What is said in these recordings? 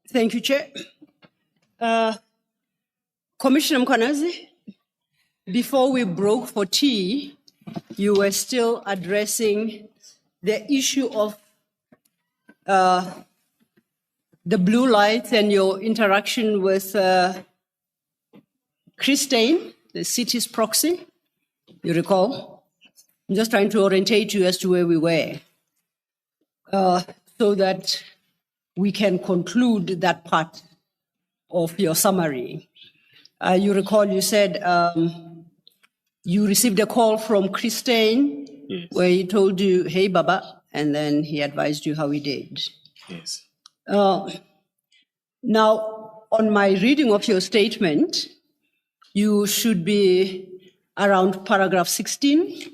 Thank you, Chair. Commissioner Mkhwanazi, before we broke for tea, you were still addressing the issue of the blue lights and your interaction with Christine, the city's proxy, you recall? I'm just trying to orientate you as to where we were so that we can conclude that part of your summary. You recall you said you received a call from Christine, yes, where he told you, hey, Baba, and then he advised you how he did. Yes. Now, on my reading of your statement, you should be around paragraph 16.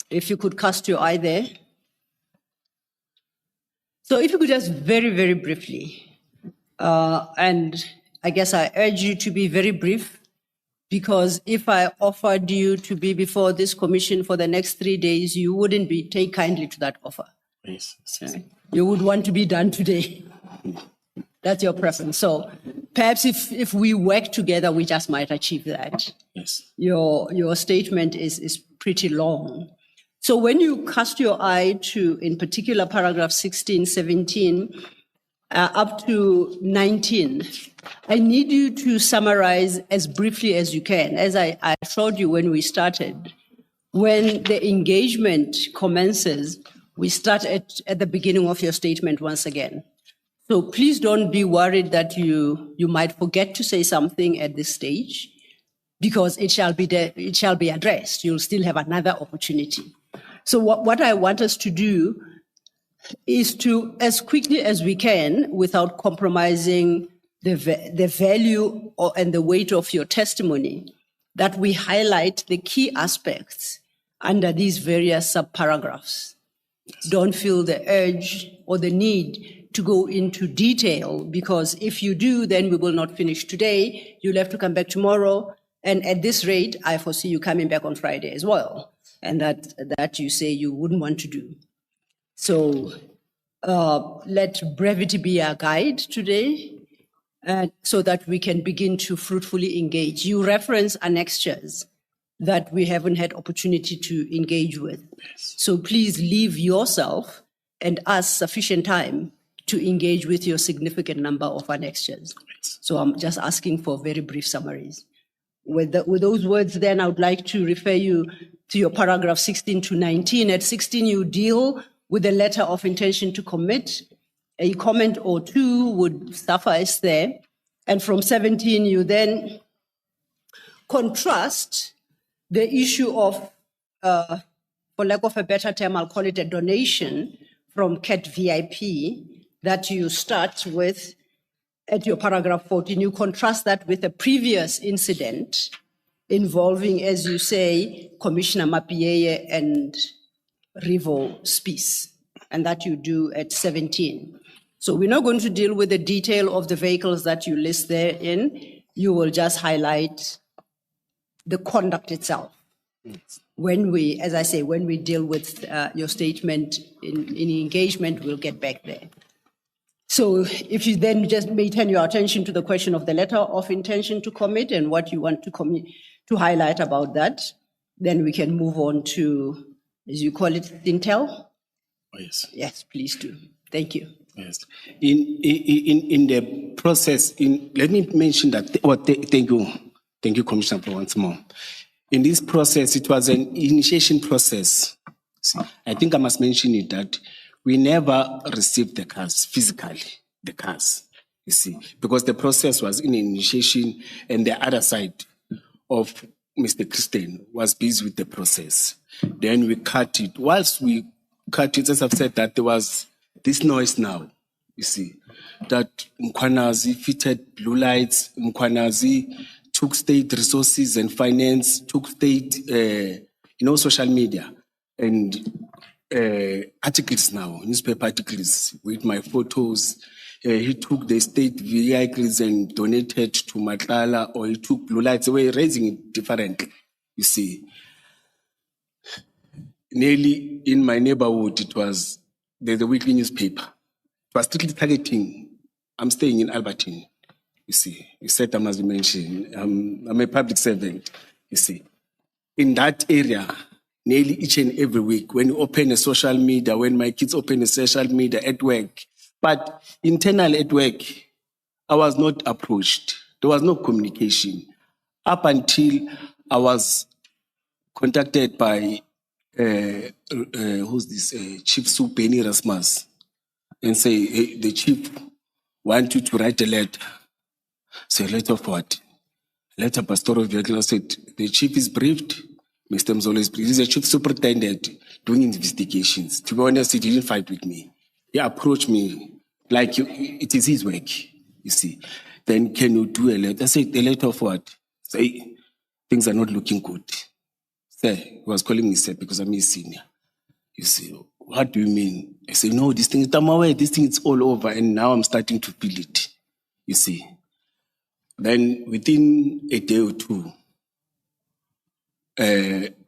If you could cast your eye there. So if you could just very, very briefly, and I guess I urge you to be very brief, because if I offered you to be before this commission for the next 3 days, you wouldn't take kindly to that offer. Yes. Right? You would want to be done today. That's your preference. So perhaps if we work together, we just might achieve that. Yes. Your statement is pretty long. So when you cast your eye to, in particular, paragraph 16, 17, up to 19, I need you to summarize as briefly as you can. As I showed you when we started, when the engagement commences, we start at the beginning of your statement once again. So please don't be worried that you might forget to say something at this stage, because it shall be addressed. You'll still have another opportunity. So what I want us to do is to, as quickly as we can, without compromising the value and the weight of your testimony, that we highlight the key aspects under these various subparagraphs. Yes. Don't feel the urge or the need to go into detail, because if you do, then we will not finish today. You'll have to come back tomorrow. And at this rate, I foresee you coming back on Friday as well. And that you say you wouldn't want to do. So let brevity be our guide today, so that we can begin to fruitfully engage. You reference annexures that we haven't had opportunity to engage with. Yes. So please leave yourself and us sufficient time to engage with your significant number of annexures. Yes. So I'm just asking for very brief summaries. With those words, then I would like to refer you to your paragraph 16 to 19. At 16, you deal with a letter of intention to commit. A comment or two would suffice there. And from 17, you then contrast the issue of, for lack of a better term, I'll call it a donation from CAT VIP that you start with at your paragraph 14. You contrast that with a previous incident involving, as you say, Commissioner Mapieye and Rivo Spies, and that you do at 17. So we're not going to deal with the detail of the vehicles that you list therein. You will just highlight the conduct itself. Yes. When we, as I say, when we deal with your statement in engagement, we'll get back there. So if you then just may turn your attention to the question of the letter of intention to commit and what you want to highlight about that, then we can move on to, as you call it, intel. Oh, yes. Yes, please do. Thank you. Yes. In the process, let me mention that. Thank you, Commissioner, for once more. In this process, it was an initiation process. See, I think I must mention it that we never received the cars physically, you see, because the process was in initiation and the other side of Mr. Christian was busy with the process. Then we cut it. Whilst we cut it, as I've said, that there was this noise now, you see, that Mkhwanazi fitted blue lights, Mkhwanazi took state resources and finance, took state, social media and articles now, newspaper articles with my photos. He took the state vehicles and donated to Matlala, or he took blue lights. They were raising it differently, you see. Nearly in my neighborhood, it was the weekly newspaper. It was strictly targeting I'm staying in Albertine. You see, you said I must mention, I'm a public servant, you see. In that area, nearly each and every week, when you open a social media, when my kids open a social media at work, but internal at work, I was not approached. There was no communication. Up until I was contacted by, who's this, Chief Supeni Rasmus, and say, hey, the chief want you to write a letter. So a letter of what? Letter pastoral vehicle. I said, the chief is briefed. Mr. Mzolo is briefed. He's a chief superintendent doing investigations. To be honest, he didn't fight with me. He approached me like it is his work, you see. Then can you do a letter? I said, a letter of what? Say, things are not looking good. Sir, he was calling me sir because I'm his senior. You see, what do you mean? I say, no, this thing is all over, and now I'm starting to feel it. You see. Then within a day or two,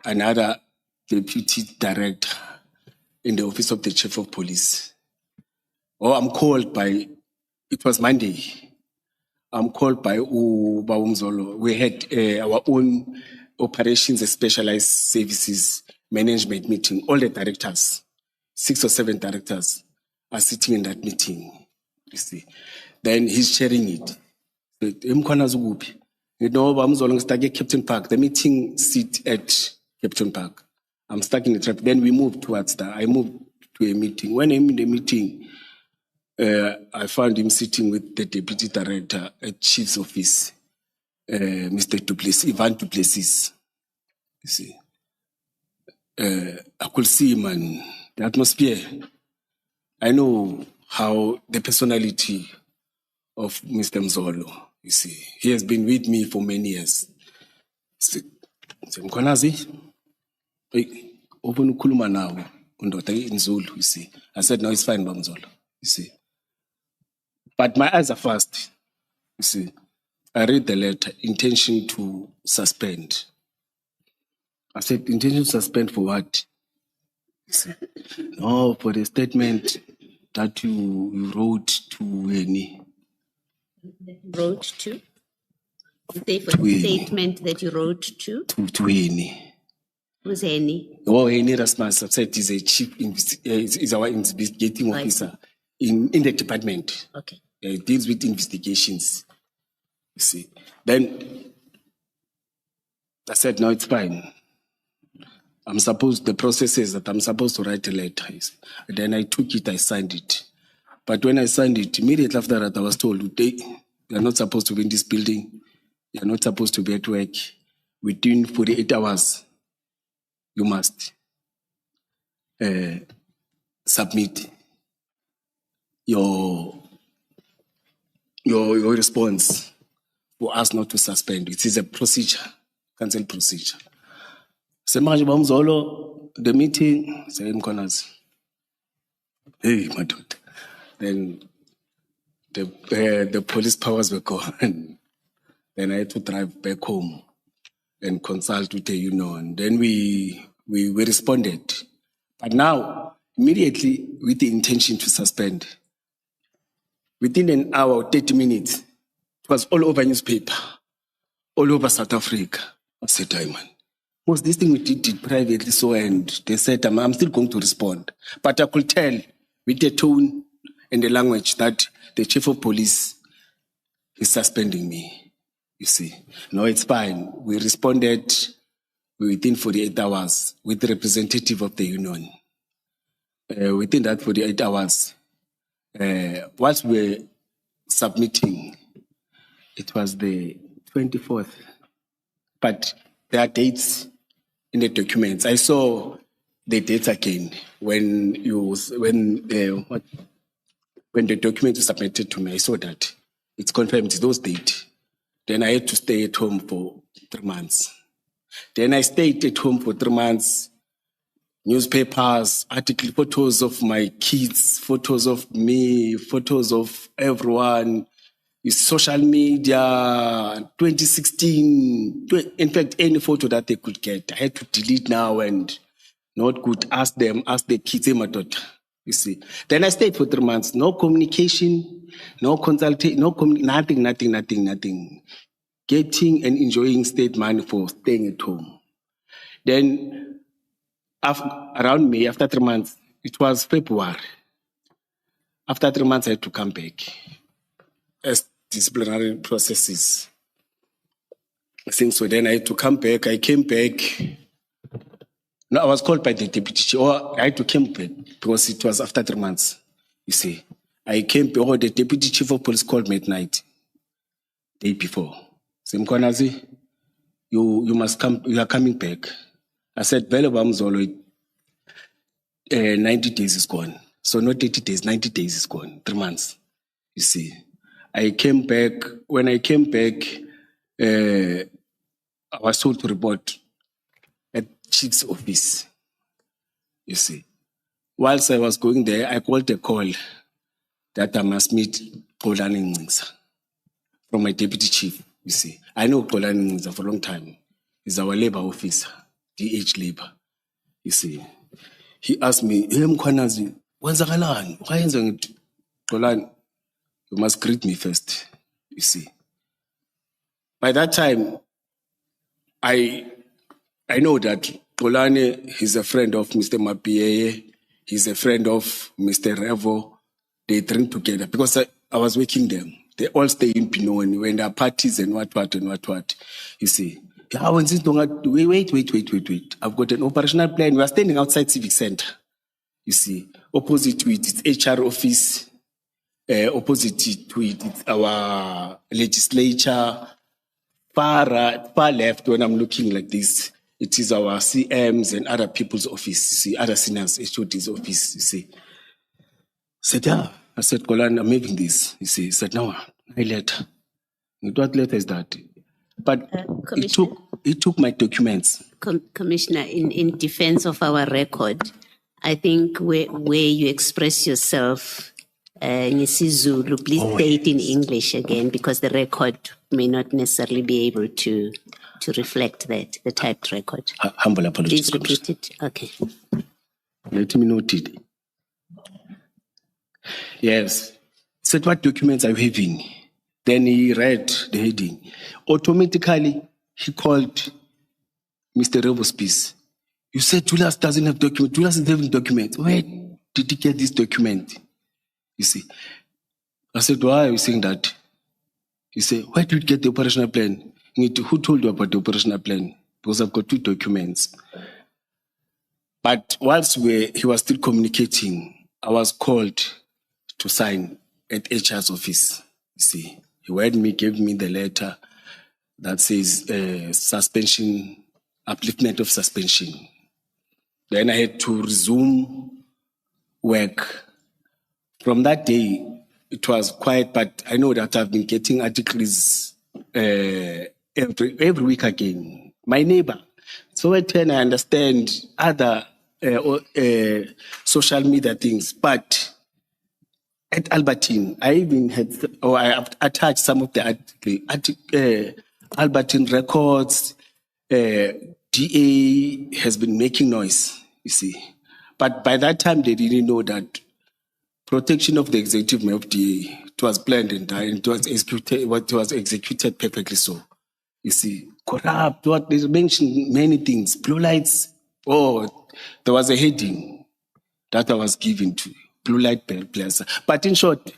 another deputy director in the office of the chief of police, I'm called by, it was Monday, I'm called by Mkhwanazi. We had our own operations and specialized services management meeting. All the directors, 6 or 7 directors are sitting in that meeting, you see. Then he's sharing it. Mkhwanazi, you know, I'm stuck at Captain Park. The meeting sit at Captain Park. I'm stuck in the traffic. Then we moved towards that. I moved to a meeting. When I'm in the meeting, I found him sitting with the deputy director at chief's office, Mr. Duplessis, Ivan Duplessis. You see, I could see him and the atmosphere. I know how the personality of Mr. Mzolo. You see, he has been with me for many years. Mkhwanazi, open ukhuluma nawe undoda in Zulu, you see. I said, no, it's fine, Mzolo, you see. But my eyes are fast, you see. I read the letter, intention to suspend. I said, intention to suspend for what? You see. No, for the statement that you wrote to any. Wrote to? You say for the statement that you wrote to? To any. Who's any? Oh, any Rasmus. I said he's a chief, is our investigating officer in the department. Okay. He deals with investigations. You see. Then I said, no, it's fine. The process says that I'm supposed to write a letter. And then I took it, I signed it. But when I signed it, immediately after that, I was told, you're not supposed to be in this building. You're not supposed to be at work. Within 48 hours, you must submit your response for us not to suspend. It is a procedure, cancel procedure. The meeting, say Mkhwanazi. Hey, my daughter. Then the police powers were gone. Then I had to drive back home and consult with the union. Then we responded. But now, immediately with the intention to suspend, within an hour, 30 minutes, it was all over newspaper, all over South Africa. I said, Diamond, most this thing we did privately, so, and they said, I'm still going to respond. But I could tell with the tone and the language that the chief of police is suspending me, you see. No, it's fine. We responded within 48 hours with the representative of the union. Within that 48 hours, whilst we were submitting, it was the 24th, but there are dates in the documents. I saw the dates again when the document was submitted to me. I saw that it's confirmed it's those dates. Then I had to stay at home for 3 months. Then I stayed at home for 3 months. Newspapers, articles, photos of my kids, photos of me, photos of everyone. Social media, 2016. In fact, any photo that they could get, I had to delete now and not good. Ask the kids, my daughter. You see. Then I stayed for 3 months. No communication, no consultation, nothing. Getting and enjoying state money for staying at home. Then, around May, after 3 months, it was February. After 3 months, I had to come back as disciplinary processes. So then I had to come back. I came back. No, I was called by the deputy chief, or I had to come back because it was after 3 months. You see, I came back, or the deputy chief of police called me at night, day before. Say, Mkhwanazi, you must come, you are coming back. I said, Bele Bamzolo, 90 days is gone. So not 80 days, 90 days is gone, 3 months. You see, I came back. When I came back, I was told to report at chief's office. You see, whilst I was going there, I got a call that I must meet Xolani Ncisa from my deputy chief. You see, I know Xolani Ncisa for a long time. He's our labor officer, DH labor. You see, he asked me, "Hey Mkhwanazi, wenzakalani? Wayenza ngithi Xolani, you must greet me first." You see, by that time, I know that Xolani is a friend of Mr. Mapieye. He's a friend of Mr. Revo. They drink together because I was working them. They all stay in Pinoni when there are parties and what. You see. Wait. I've got an operational plan. We are standing outside Civic Center. You see. Opposite to it, it's HR office. Opposite to it, it's our legislature. Far left, when I'm looking like this, it is our CMs and other people's office, you see, other seniors, HOD's office, you see. Said, yeah. I said, Xolani, I'm making this. You see, he said, no, I letter. What letter is that? But it took my documents. Commissioner, in defense of our record, I think where you express yourself, Zulu, please say it in English again, because the record may not necessarily be able to reflect that, the typed record. Humble apologies. Please repeat it. Okay. Let me note it. Yes. Said, what documents are you having? Then he read the heading. Automatically, he called Mr. Revo's piece. You said Julius doesn't have document. Julius doesn't have document. Where did he get this document? You see. I said, why are you saying that? He said, where did you get the operational plan? Who told you about the operational plan? Because I've got 2 documents. But whilst he was still communicating, I was called to sign at HR's office. You see, he read me, gave me the letter that says suspension, upliftment of suspension. Then I had to resume work. From that day, it was quiet, but I know that I've been getting articles every week again. My neighbor. So at 10, I understand other social media things, but at Albertine, I even had, or I have attached some of the Albertine records. DA has been making noise, you see. But by that time, they didn't know that protection of the executive of DA, it was planned and it was executed perfectly so. You see, corrupt, what they mentioned many things, blue lights. Oh, there was a heading that I was given to blue light players. But in short,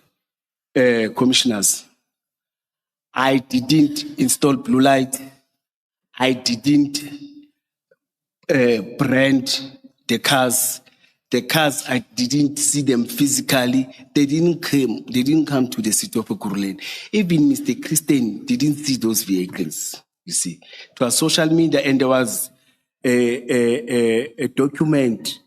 commissioners, I didn't install blue light. I didn't brand the cars. The cars, I didn't see them physically. They didn't come to the city of Ekurhuleni. Even Mr. Christian didn't see those vehicles, you see. It was social media, and there was a document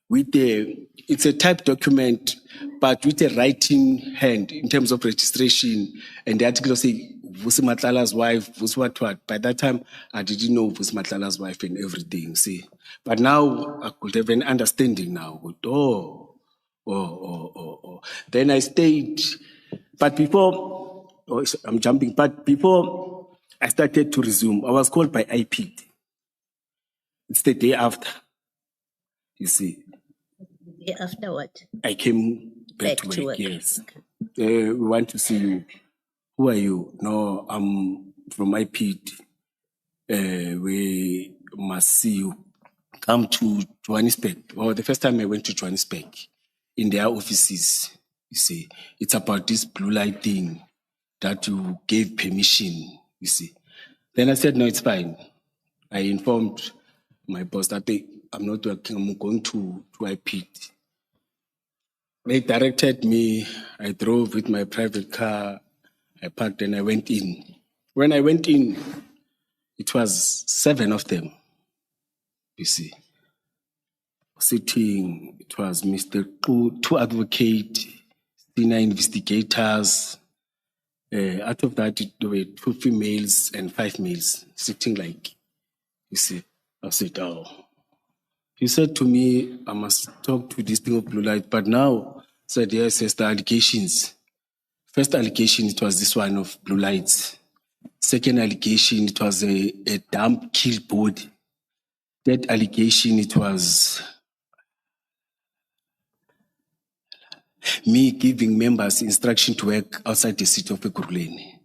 with it's a type document, but with a writing hand in terms of registration. And the article say, Vusi Matlala's wife, Vusi what. By that time, I didn't know Vusi Matlala's wife and everything, see. But now I could have an understanding now. Then I stayed. But before, I'm jumping, but before I started to resume, I was called by IP. It's the day after, you see. The day after what? I came back Back to work. Yes. Okay. we want to see you. Who are you? No, I'm from my pit. We must see you. Come to Johannesburg. Well, the first time I went to Johannesburg, in their offices, you see, it's about this blue light thing that you gave permission, you see. Then I said, no, it's fine. I informed my boss that I'm not working, I'm going to IPT. They directed me, I drove with my private car, I parked and I went in. When I went in, it was 7 of them, you see. Sitting, it was Mr. two advocates, senior investigators. Out of that, there were 2 females and 5 males sitting like, you see. I said, oh. He said to me, I must talk to this thing of blue light, but now, said, yes, the allegations. First allegation, it was this one of blue lights. Second allegation, it was a dump kill body. Third allegation, it was me giving members instruction to work outside the city of Ekurhuleni.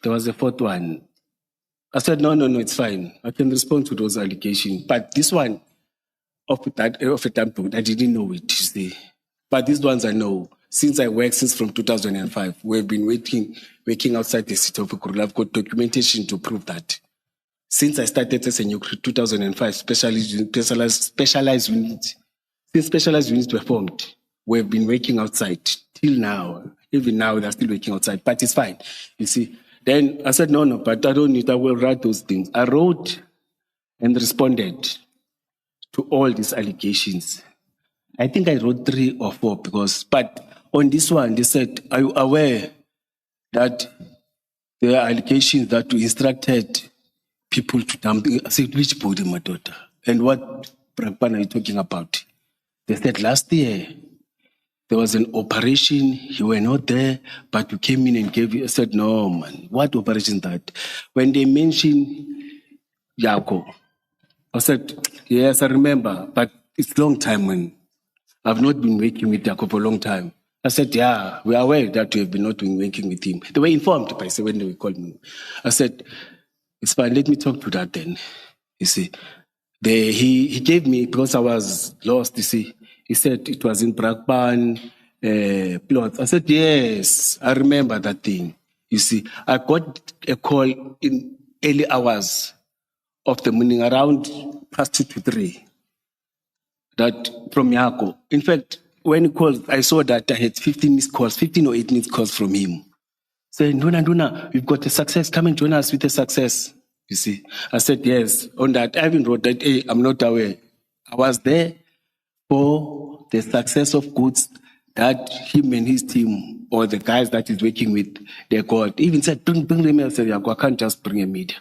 There was a 4th one. I said, no, it's fine. I can respond to those allegations. But this one, of a dump, I didn't know it, you see. But these ones I know. Since I worked since from 2005, we've been working outside the city of Ekurhuleni. I've got documentation to prove that. Since I started as a new 2005 specialized units, since specialized units were formed, we've been working outside till now. Even now, they're still working outside, but it's fine. You see. Then I said, no, but I don't need, I will write those things. I wrote and responded to all these allegations. I think I wrote 3 or 4 but on this one, they said, are you aware that there are allegations that we instructed people to dump? I said, which body, my daughter? And what Pragpan are you talking about? They said, last year, there was an operation, you were not there, but you came in and gave you. I said, no, man, what operation is that? When they mentioned Yako, I said, yes, I remember, but it's a long time, man. I've not been working with Yako for a long time. I said, yeah, we are aware that we have been not been working with him. They were informed by when they called me. I said, it's fine, let me talk to that then. You see, he gave me, because I was lost, you see, he said it was in Brakpan plots. I said, yes, I remember that thing. You see, I got a call in early hours of the morning, around past 2 to 3, that from Yako. In fact, when he called, I saw that I had 15 or 18 missed calls from him. Saying, Nduna, we've got a success, come and join us with a success. You see, I said, yes. On that, I even wrote that, hey, I'm not aware. I was there for the success of goods that him and his team, or the guys that he's working with, they got. Even said, bring the email. I said, I can't just bring a media.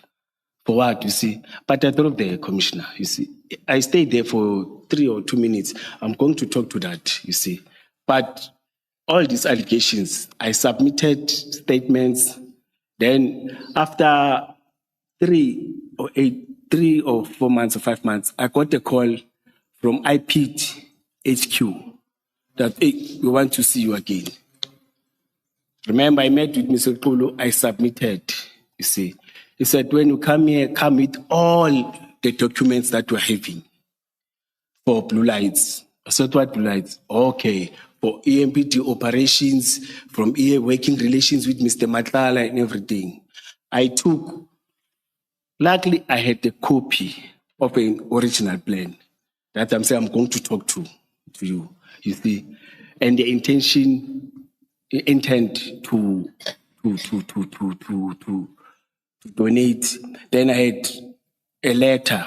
For what, you see? But I thought the commissioner, you see. I stayed there for 3 or 2 minutes. I'm going to talk to that, you see. But all these allegations, I submitted statements. Then after 3 or 4 months or 5 months, I got a call from IPT HQ that, hey, we want to see you again. Remember, I met with Mr. Kulu, I submitted, you see. He said, when you come here, come with all the documents that we're having for blue lights. I said, what blue lights? Okay, for EMPT operations, from working relations with Mr. Matlala and everything. I took, luckily I had a copy of an original plan that I'm saying I'm going to talk to you, you see. And the intent to donate. Then I had a letter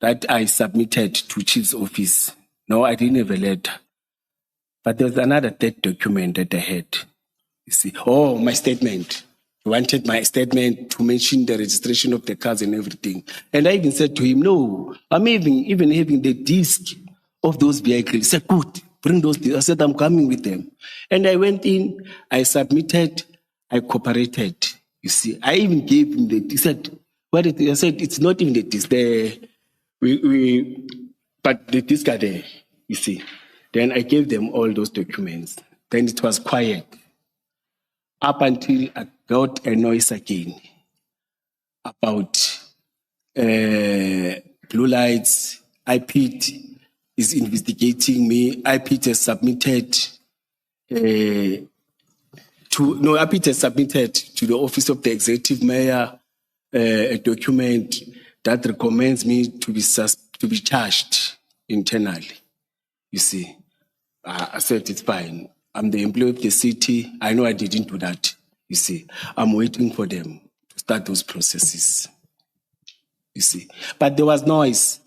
that I submitted to Chief's office. No, I didn't have a letter. But there's another 3rd document that I had. You see, oh, my statement. He wanted my statement to mention the registration of the cars and everything. And I even said to him, no, I'm even having the disc of those vehicles. He said, good, bring those discs. I said, I'm coming with them. And I went in, I submitted, I cooperated. You see, I even gave him he said, what is it? I said, it's not even the disc there. But the disc are there, you see. Then I gave them all those documents. Then it was quiet. up until I got a noise again about blue lights. IPIT is investigating me. IPIT has submitted IPIT has submitted to the Office of the Executive Mayor a document that recommends me to be charged internally. You see, I said it's fine. I'm the employee of the city. I know I didn't do that. You see, I'm waiting for them to start those processes. You see, but there was noise,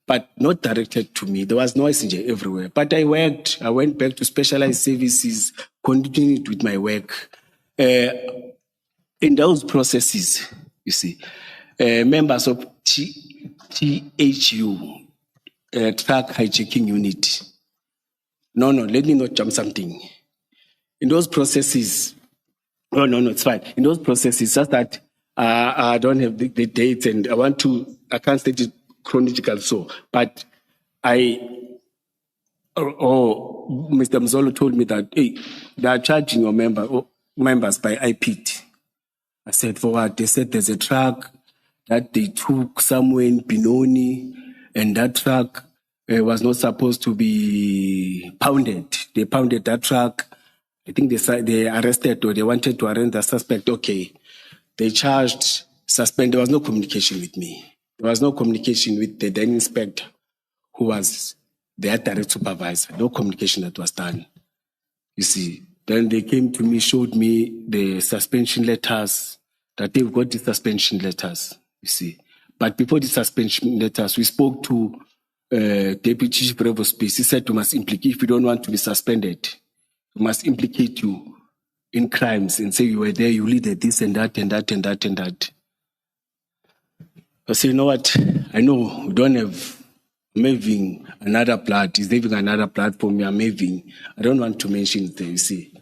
but not directed to me. There was noise everywhere. But I worked. I went back to specialized services, continued with my work. In those processes, you see, members of THU, Truck Hijacking Unit. No, let me not jump something. In those processes, no, it's fine. In those processes, just that I don't have the dates and I can't state it chronological so, but Mr. Mzolo told me that, hey, they are charging your members by IPIT. I said, for what? They said there's a truck that they took somewhere in Benoni, and that truck was not supposed to be pounded. They pounded that truck. I think they arrested or they wanted to arrest the suspect. Okay. They charged, suspended. There was no communication with me. There was no communication with the then inspector who was their direct supervisor. No communication that was done. You see. Then they came to me, showed me the suspension letters, that they've got the suspension letters, you see. But before the suspension letters, we spoke to Deputy Chief Bravo Space. He said, you must implicate, if you don't want to be suspended, we must implicate you in crimes and say you were there, you leaded this and that and that and that and that. I say, you know what? I know we don't have, I'm having another blood. He's having another blood for me. I'm having, I don't want to mention it, you see.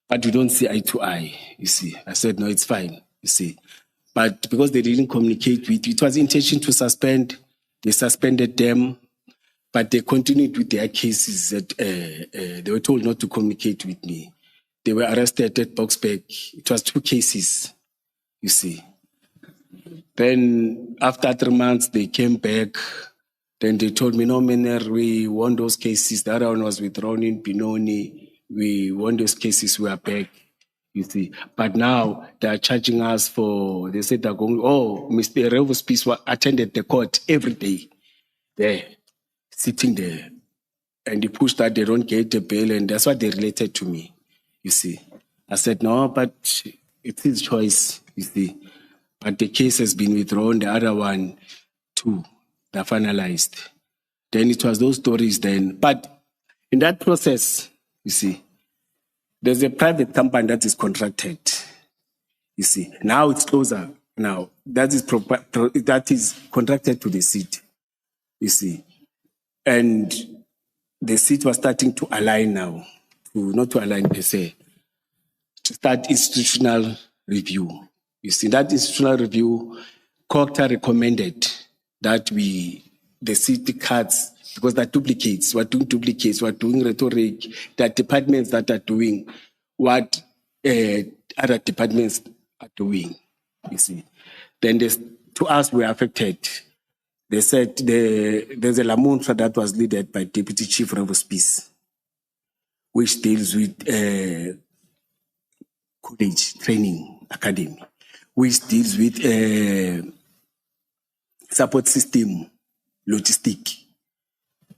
But we don't see eye to eye, you see. I said, no, it's fine, you see. But because they didn't communicate with you, it was intention to suspend. They suspended them, but they continued with their cases that they were told not to communicate with me. They were arrested at Boxburg. It was 2 cases, you see. Then after 3 months, they came back. Then they told me, no, Mener, we won those cases. The other one was withdrawn in Benoni. We won those cases, we are back, you see. But now they are charging us for, they said they're going, Mr. Revo's Peace attended the court every day. There, sitting there. And they pushed that they don't get the bail, and that's what they related to me, you see. I said, no, but it's his choice, you see. But the case has been withdrawn, the other one too, they're finalized. Then it was those stories then. But in that process, you see, there's a private company that is contracted. You see, now it's closer. Now that is contracted to the city. You see, and the city was starting to align now, not to align per se, to start institutional review. You see, that institutional review, COCTA recommended that the city cuts, because they're duplicates, we're doing rhetoric, there are departments that are doing what other departments are doing, you see. Then to us, we're affected. They said there's a Lamuntra that was led by Deputy Chief Bravo Space, which deals with college training academy, which deals with support system, logistic,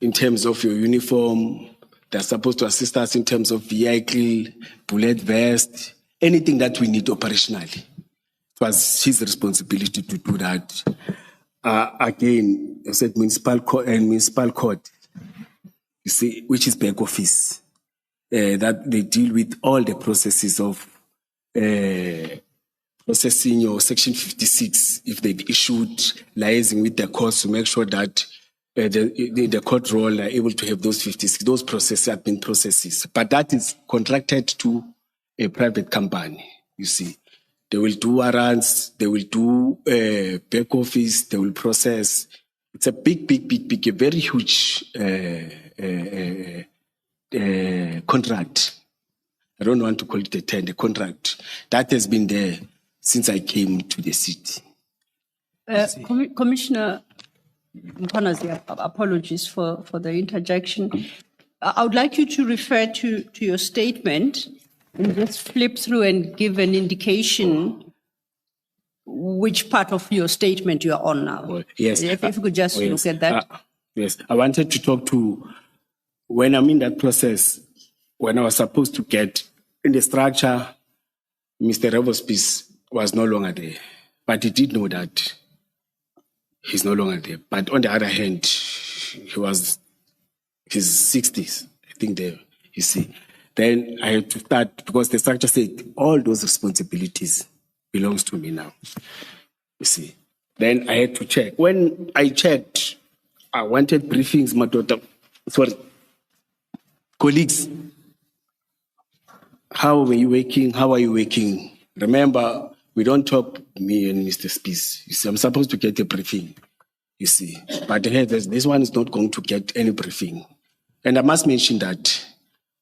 in terms of your uniform. They're supposed to assist us in terms of vehicle, bullet vest, anything that we need operationally. It was his responsibility to do that. Again, I said municipal court and municipal court, you see, which is back office, that they deal with all the processes of processing your Section 56, if they've issued, liaising with the courts to make sure that the court role are able to have those 56, those processes have been processes. But that is contracted to a private company, you see. They will do warrants, they will do back office, they will process. It's a big, a very huge contract. I don't want to call it a tender, a contract. That has been there since I came to the city. Commissioner Mkhwanazi, apologies for the interjection. I would like you to refer to your statement and just flip through and give an indication which part of your statement you are on now. Oh, yes. If you could just yes. look at that. Yes, I wanted to talk to, when I'm in that process, when I was supposed to get in the structure, Mr. Revospice was no longer there. But he did know that he's no longer there. But on the other hand, he was his 60s, I think there, you see. Then I had to start, because the structure said all those responsibilities belongs to me now, you see. Then I had to check. When I checked, I wanted briefings, my daughter, colleagues. How were you working? How are you working? Remember, we don't talk, me and Mr. Spies. You see, I'm supposed to get a briefing, you see. But hey, this one is not going to get any briefing. And I must mention that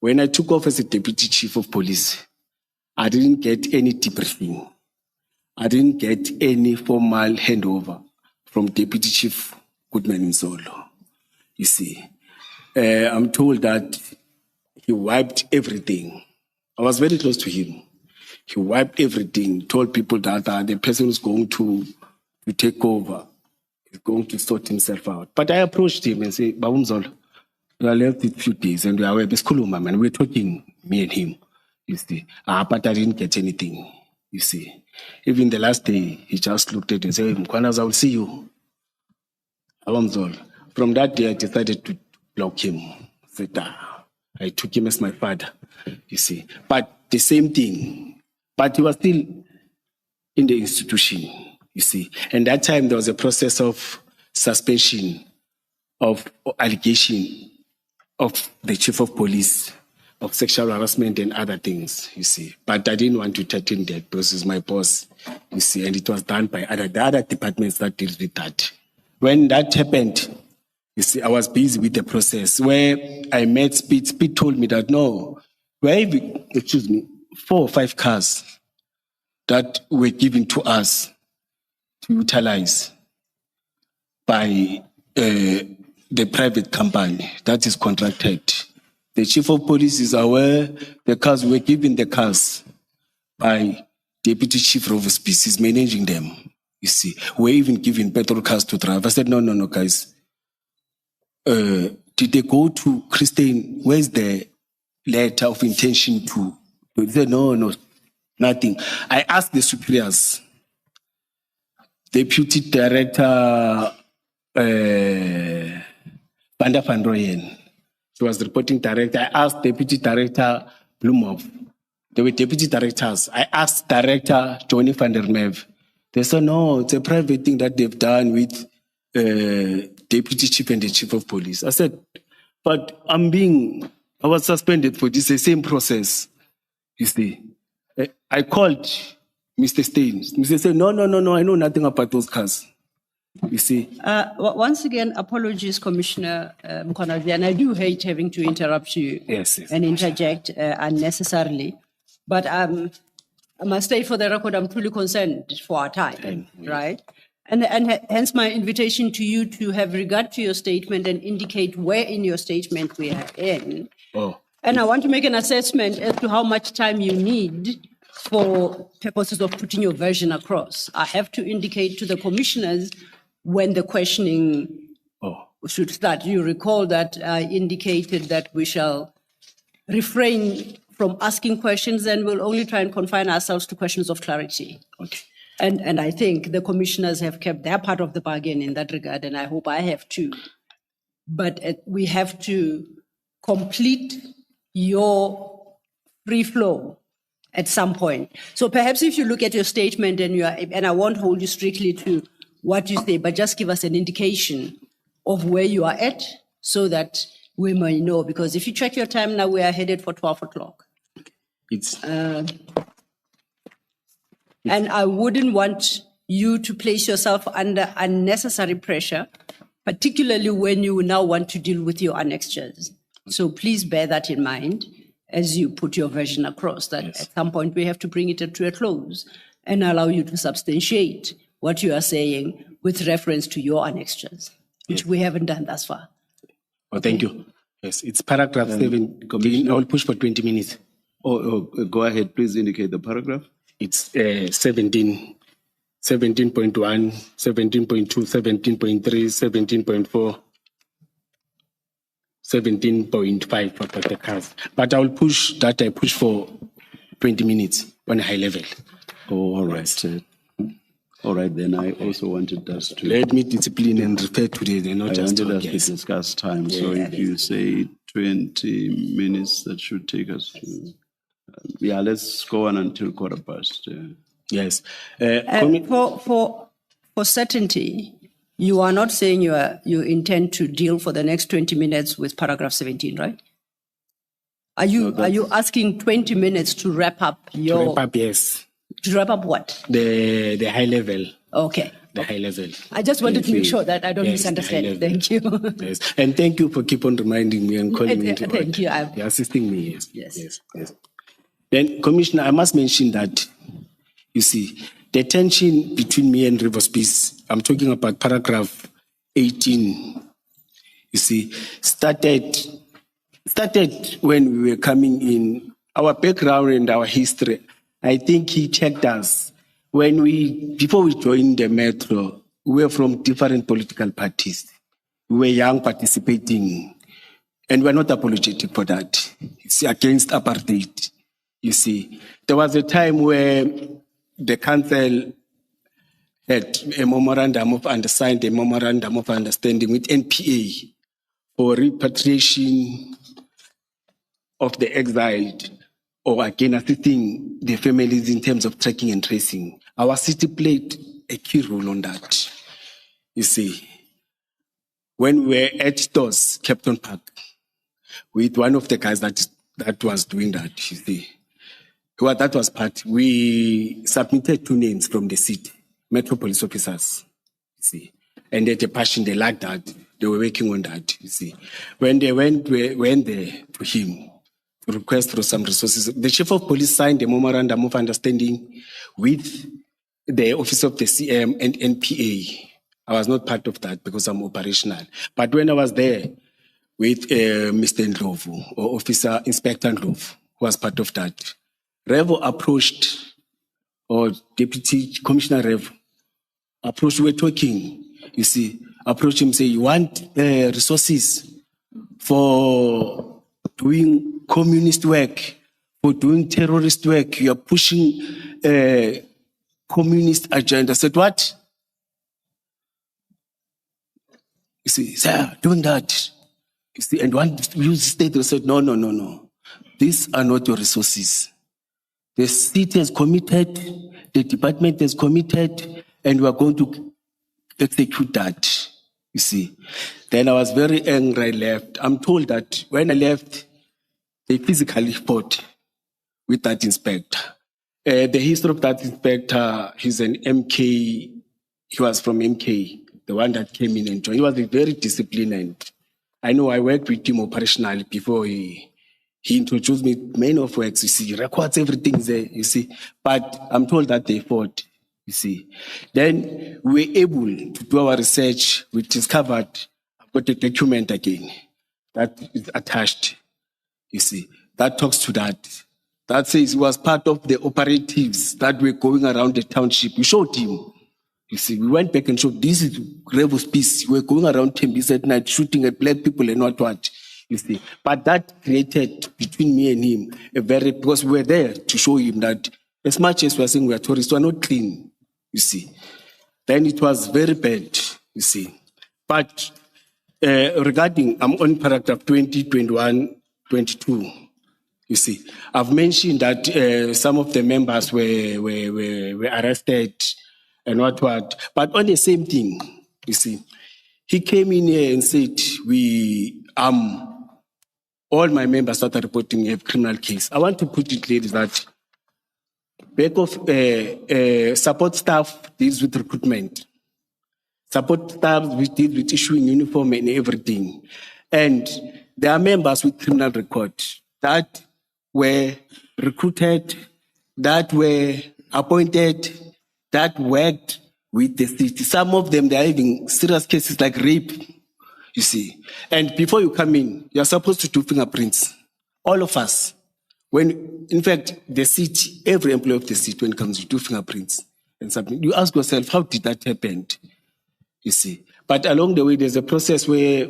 when I took off as a deputy chief of police, I didn't get any debriefing. I didn't get any formal handover from Deputy Chief Goodman Mzolo. You see, I'm told that he wiped everything. I was very close to him. He wiped everything, told people that the person who's going to take over is going to sort himself out. But I approached him and said, Babu Mzolo, we are left with a few days and we are and we're talking, me and him, you see. But I didn't get anything, you see. Even the last day, he just looked at me and said, Mkhwanazi, I will see you. From that day, I decided to block him. I took him as my father, you see. But the same thing. But he was still in the institution, you see. And that time, there was a process of suspension, of allegation of the chief of police, of sexual harassment and other things, you see. But I didn't want to threaten that because he's my boss, you see, and it was done by the other departments that deal with that. When that happened, you see, I was busy with the process where I met Speed. Speed told me that, no, we have, 4 or 5 cars that were given to us to utilize by the private company that is contracted. The chief of police is aware the cars were given the cars by Deputy Chief Revospice. He's managing them, you see. We're even giving petrol cars to drive. I said, no, guys. Did they go to Christine? Where's the letter of intention to? They said, no, nothing. I asked the superiors, Deputy Director Banda van Rooyen. She was reporting director. I asked Deputy Director Blumhoff. They were deputy directors. I asked Director Johnny van der Merwe. They said, no, it's a private thing that they've done with Deputy Chief and the Chief of Police. I said, but I was suspended for this, the same process, you see. I called Mr. Staines. Mr. Staines said, no, I know nothing about those cars. You see. Once again, apologies, Commissioner Mkhwanazi, and I do hate having to interrupt you and interject unnecessarily. But I must state for the record, I'm truly concerned for our time, right? And hence my invitation to you to have regard to your statement and indicate where in your statement we are in. And I want to make an assessment as to how much time you need for purposes of putting your version across. I have to indicate to the commissioners when the questioning should start. You recall that I indicated that we shall refrain from asking questions and we'll only try and confine ourselves to questions of clarity. Okay. And I think the commissioners have kept their part of the bargain in that regard, and I hope I have too. But we have to complete your free flow at some point. So perhaps if you look at your statement and I won't hold you strictly to what you say, but just give us an indication of where you are at so that we may know. Because if you check your time now, we are headed for 12 o'clock. And I wouldn't want you to place yourself under unnecessary pressure, particularly when you now want to deal with your annexures. So please bear that in mind. as you put your version across, that at some point we have to bring it to a close and allow you to substantiate what you are saying with reference to your annexures, which we haven't done thus far. Oh, thank you. Yes, it's paragraph 7. I will push for 20 minutes. Go ahead, please indicate the paragraph. It's 17, 17.1, 17.2, 17.3, 17.4, 17.5 for the cars. But I will push that. I push for 20 minutes on a high level. Oh, all right. All right, then I also wanted us to... Let me discipline and refer to the not I just wanted talk, us to discuss time. So if you say 20 minutes, that should take us to... let's go on until 15:15. Yes. For certainty, you are not saying you intend to deal for the next 20 minutes with paragraph 17, right? Are you asking 20 minutes to wrap up your... To wrap up, yes. To wrap up what? The high level. Okay. The high level. I just wanted to make sure that I don't Yes, misunderstand. the high Thank you. level. Yes. And thank you for keep on reminding me and calling me into Thank you. You're assisting me. Yes. Yes. Then, Commissioner, I must mention that, you see, the tension between me and Rivers Peace, I'm talking about paragraph 18, you see, started when we were coming in. Our background and our history, I think he checked us. Before we joined the Metro, we were from different political parties. We were young, participating, and we're not apologetic for that. It's against apartheid. You see, there was a time where the council had a memorandum of understanding with NPA for repatriation of the exiled, or again assisting the families in terms of tracking and tracing. Our city played a key role on that. You see, when we were at Stores, Captain Park, with one of the guys that was doing that, you see, well, that was part. We submitted 2 names from the city, Metro police officers, you see, and they had a passion, they liked that, they were working on that, you see. When they went there to him, to request for some resources, the chief of police signed a memorandum of understanding with the office of the CM and NPA. I was not part of that because I'm operational. But when I was there with Mr. Ndlovu, or Officer Inspector Ndlovu, who was part of that, Revo approached, or Deputy Commissioner Revo approached, we were talking, you see, approach him, say, you want resources for doing communist work, for doing terrorist work, you are pushing communist agenda. I said, what? You see, sir, doing that. You see, and one use state, they said, no. These are not your resources. The city has committed, the department has committed, and we are going to execute that, you see. Then I was very angry, I left. I'm told that when I left, they physically fought with that inspector. The history of that inspector, he's an MK, he was from MK, the one that came in and joined. He was very disciplined, and I know I worked with him operationally before he introduced me many of works, you see, records, everything's there, you see. But I'm told that they fought, you see. Then we were able to do our research. We discovered, I've got a document again that is attached, you see. That talks to that. That says it was part of the operatives that were going around the township. We showed him. You see, we went back and showed, this is Revo's piece. We're going around Tembis at night shooting at black people and what. You see, but that created between me and him because we were there to show him that as much as we are saying we are tourists, we are not clean, you see. Then it was very bad, you see. But regarding, I'm on paragraph 20, 21, 22, you see. I've mentioned that some of the members were arrested and what. But on the same thing, you see, he came in here and said, all my members started reporting a criminal case. I want to put it clearly that back of support staff deals with recruitment. Support staff deals with issuing uniform and everything. And there are members with criminal record that were recruited, that were appointed, that worked with the city. Some of them, they're having serious cases like rape, you see. And before you come in, you're supposed to do fingerprints. All of us. When, in fact, the city, every employee of the city, when it comes to do fingerprints and something, you ask yourself, how did that happen? You see. But along the way, there's a process where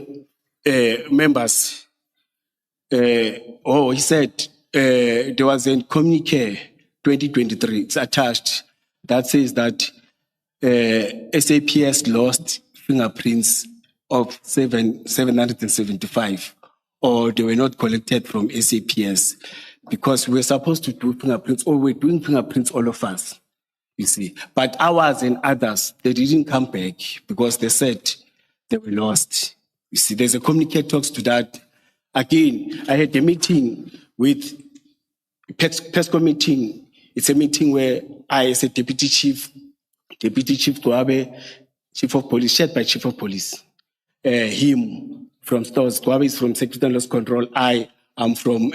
members, he said there was a communique 2023, it's attached, that says that SAPS lost fingerprints of 775, or they were not collected from SAPS because we were supposed to do fingerprints, or we're doing fingerprints, all of us, you see. But ours and others, they didn't come back because they said they were lost. You see, there's a communique talks to that. Again, I had a meeting with PESCO meeting. It's a meeting where I, as a Deputy Chief Kwabe, Chief of Police, shared by Chief of Police, him from stores, Kwabe is from Security and Loss Control, I am from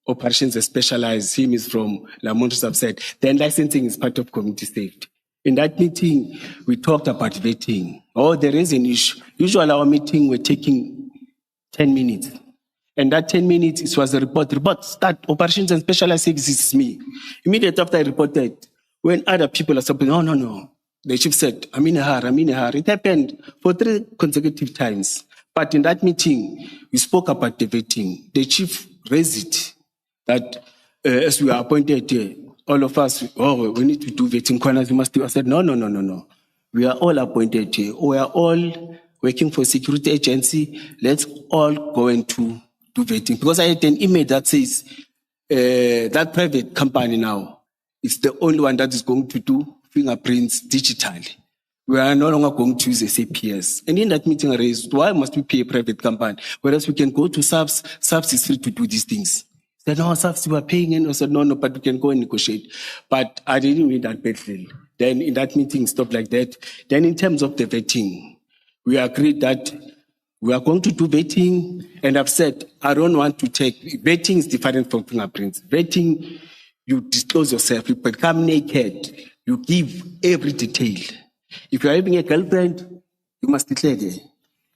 Operations Specialized, him is from Lamont Subset. Then licensing is part of community safety. In that meeting, we talked about vetting. Oh, there is an issue. Usually our meeting, we're taking 10 minutes. And that 10 minutes, it was a report. Report start, Operations and Specialized Services is me. Immediately after I reported, when other people are saying, no. The chief said, I'm in a hurry. It happened for 3 consecutive times. But in that meeting, we spoke about the vetting. The chief raised it, that as we are appointed here, all of us, we need to do vetting. Mkhwanazi must do. I said, no. We are all appointed here. We are all working for a security agency. Let's all go and do vetting. Because I had an email that says that private company now is the only one that is going to do fingerprints digitally. We are no longer going to use SAPS. And in that meeting I raised, why must we pay a private company? Whereas we can go to SAPS. SAPS is free to do these things. They said, no, SAPS, we are paying. And I said, no, but we can go and negotiate. But I didn't read that badly. Then in that meeting, stopped like that. Then in terms of the vetting, we agreed that we are going to do vetting. And I've said, I don't want to take, vetting is different from fingerprints. Vetting, you disclose yourself, you become naked, you give every detail. If you are having a girlfriend, you must declare there.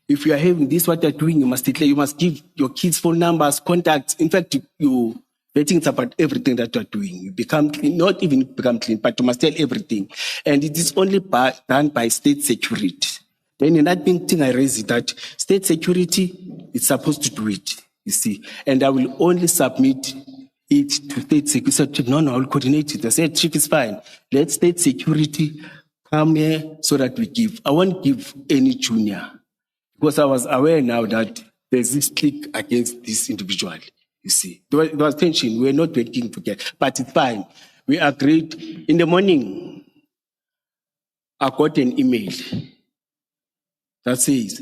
If you are having this, what you're doing, you must declare. You must give your kids' phone numbers, contacts. In fact, you vetting is about everything that you're doing. You become clean, not even become clean, but you must tell everything. And it is only done by state security. Then in that thing, I raised that state security is supposed to do it, you see. And I will only submit it to state security. So, no, I will coordinate it. I said, Chief, is fine. Let state security come here so that we give. I won't give any junior because I was aware now that there's this clique against this individual, you see. There was tension. We're not working together, but it's fine. We agreed. In the morning, I got an email that says,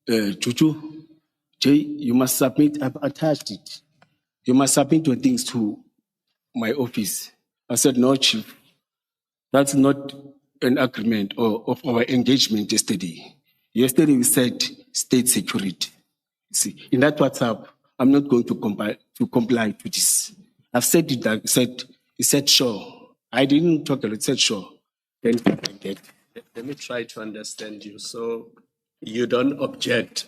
Chuchu, Jay, you must submit, I've attached it. You must submit your things to my office. I said, no, Chief, that's not an agreement of our engagement yesterday. Yesterday we said state security. You see, in that WhatsApp, I'm not going to comply to this. I've said it. He said sure. I didn't talk a lot. He said sure. Then Let me try to understand you. So you don't object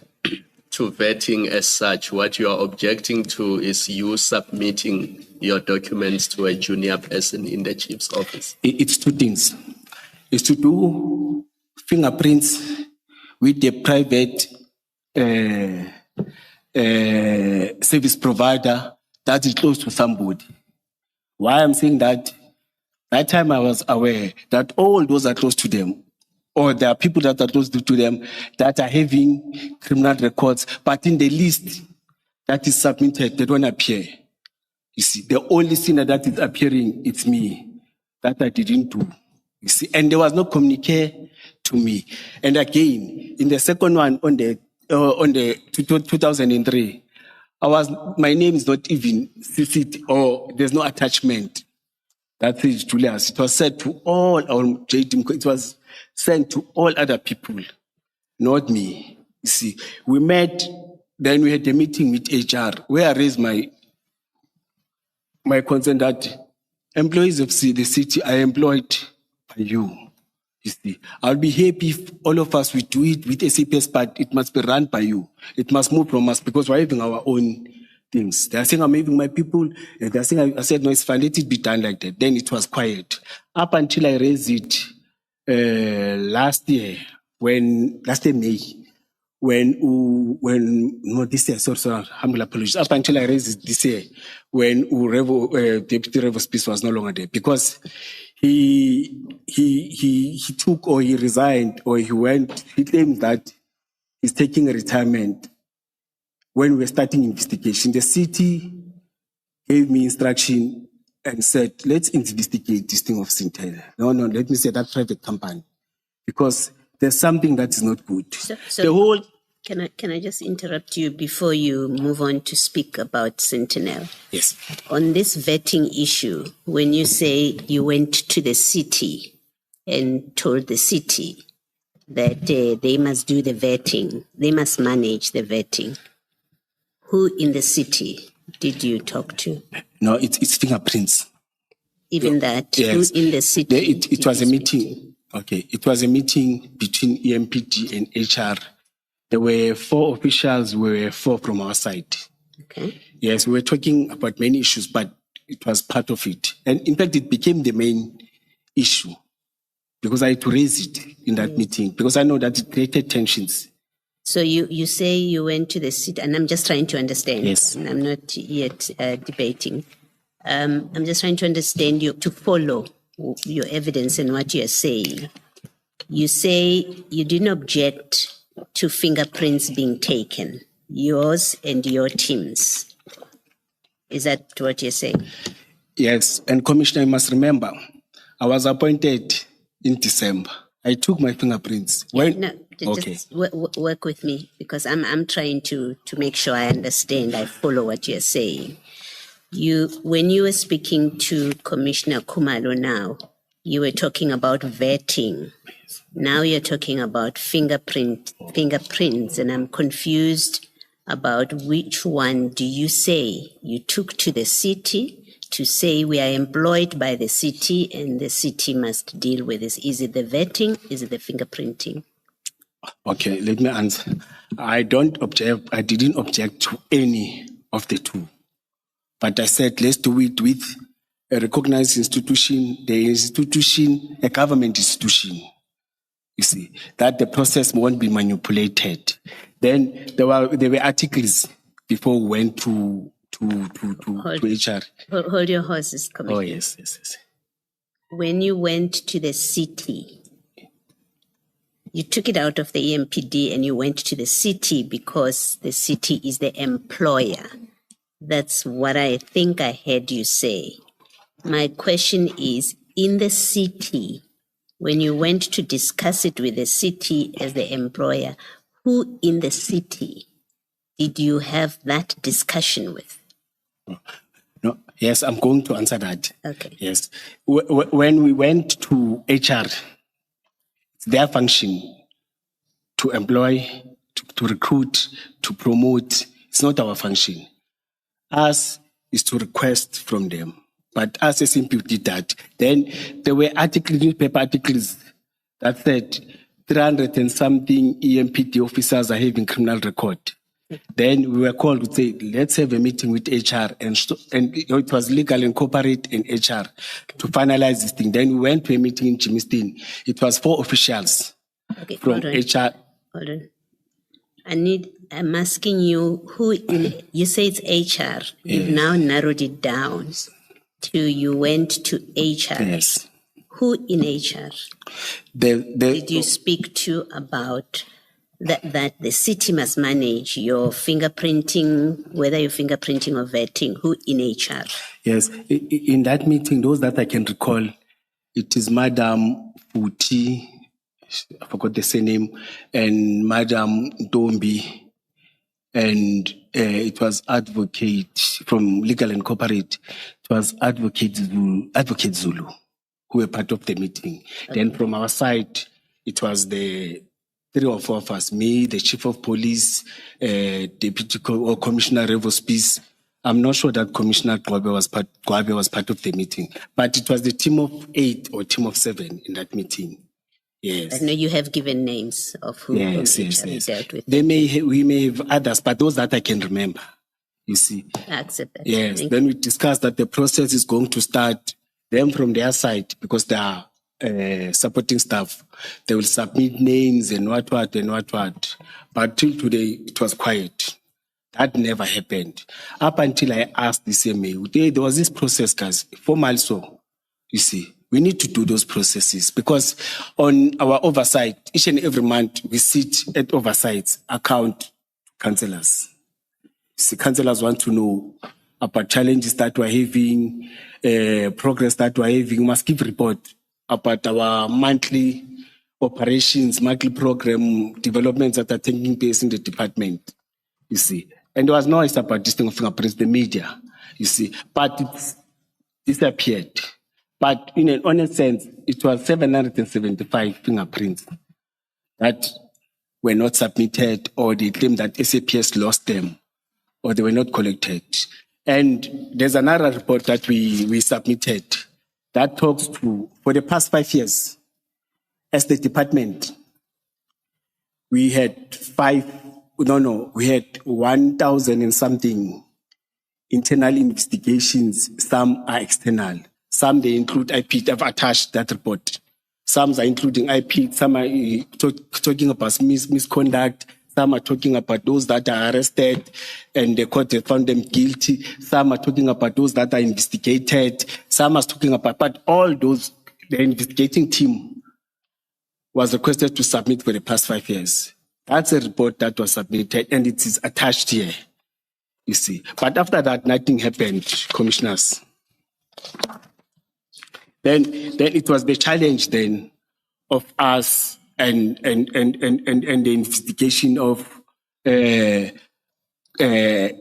to vetting as such. What you are objecting to is you submitting your documents to a junior person in the chief's office. It's 2 things. It's to do fingerprints with the private service provider that is close to somebody. Why I'm saying that time I was aware that all those are close to them, or there are people that are close to them that are having criminal records, but in the list that is submitted, they don't appear. You see, the only sinner that is appearing, it's me. That I didn't do. You see, and there was no communique to me. And again, in the second one, on the 2003, my name is not even CC'd, or there's no attachment. That is Julius. It was said to all our JTM, it was sent to all other people, not me. You see, we met, then we had a meeting with HR, where I raised my my concern that employees of the city are employed by you. You see, I'll be happy if all of us we do it with SAPS, but it must be run by you. It must move from us because we're having our own things. They are saying I'm having my people, and they're saying I said no, it's fine. Let it be done like that. Then it was quiet up until I raised it last year May. No, this year, sorry, humble apologies. Up until I raised it this year, when Deputy Revo Spies was no longer there, because he took or he resigned or he claimed that he's taking a retirement. When we were starting investigation, the city gave me instruction and said, let's investigate this thing of Sintel. No, let me say that private company, because there's something that is not good. So Can I just interrupt you before you move on to speak about Sentinel? Yes. On this vetting issue, when you say you went to the city and told the city that they must do the vetting, they must manage the vetting, who in the city did you talk to? No, it's fingerprints. Even that, Yes. who in the city? It was a meeting. Okay, it was a meeting between EMPD and HR. There were 4 officials, we were 4 from our side. Okay. Yes, we were talking about many issues, but it was part of it. And in fact, it became the main issue because I had to raise it in that meeting because I know that it created tensions. So you say you went to the city, and I'm just trying to understand. Yes. And I'm not yet debating. I'm just trying to understand you, to follow your evidence and what you're saying. You say you didn't object to fingerprints being taken, yours and your teams. Is that what you're saying? Yes, and Commissioner, you must remember, I was appointed in December. I took my fingerprints. Just work with me, because I'm trying to make sure I understand, I follow what you're saying. When you were speaking to Commissioner Khumalo now, you were talking about vetting. Now you're talking about fingerprints, and I'm confused about which one do you say you took to the city to say we are employed by the city and the city must deal with this? Is it the vetting? Is it the fingerprinting? Okay, let me answer. I didn't object to any of the two. But I said, let's do it with a recognized institution, a government institution. You see, that the process won't be manipulated. Then there were articles before we went to HR. Hold your horses, Commissioner. Oh, yes. When you went to the city, you took it out of the EMPD and you went to the city because the city is the employer. That's what I think I heard you say. My question is, in the city, when you went to discuss it with the city as the employer, who in the city did you have that discussion with? No, yes, I'm going to answer that. Okay. Yes. When we went to HR, it's their function to employ, to recruit, to promote. It's not our function. Us is to request from them. But us as MP did that. Then there were newspaper articles that said 300 and something EMPD officers are having criminal record. Then we were called to say, let's have a meeting with HR, and it was legal and corporate and HR to finalize this thing. Then we went to a meeting in Jimiston. It was 4 officials from HR. Hold on. I'm asking you, you say it's HR. You've now narrowed it down to you went to HR. Yes. Who in HR did you speak to about that the city must manage your fingerprinting, whether you're fingerprinting or vetting? Who in HR? Yes. In that meeting, those that I can recall, it is Madam Futi, I forgot the surname, and Madam Dombi. And it was advocate from Legal and Corporate. It was Advocate Zulu, who were part of the meeting. Okay. Then from our side, it was the 3 or 4 of us, me, the Chief of Police, Deputy or Commissioner Revo Spies, I'm not sure that Commissioner Gwabe was part of the meeting, but it was the team of 8 or team of 7 in that meeting. Yes. I know you have given names of who Yes, from yes, HR you yes. dealt with. We may have others, but those that I can remember, you see. I accept that. Yes, Thank then we discussed that the process is going to start them from their side because they are supporting staff. They will submit names and what. But till today, it was quiet. That never happened. Up until I asked the CMA, there was this process, guys, formal so, you see. We need to do those processes because on our oversight, each and every month, we sit at oversight account councillors. See, councillors want to know about challenges that we're having, progress that we're having. We must give report about our monthly operations, monthly program developments that are taking place in the department. You see, and there was noise about this thing of fingerprints, the media. You see, but it's disappeared. But in an honest sense, it was 775 fingerprints that were not submitted, or they claim that SAPS lost them, or they were not collected. And there's another report that we submitted that talks to, for the past 5 years, as the department, we had 1,000 and something internal investigations. Some are external. Some they include IP. I've attached that report. Some are including IP. Some are talking about misconduct. Some are talking about those that are arrested and the court has found them guilty. Some are talking about those that are investigated. Some are talking about, but all those, the investigating team was requested to submit for the past 5 years. That's a report that was submitted and it is attached here, you see. But after that, nothing happened, commissioners. Then it was the challenge then of us and the investigation of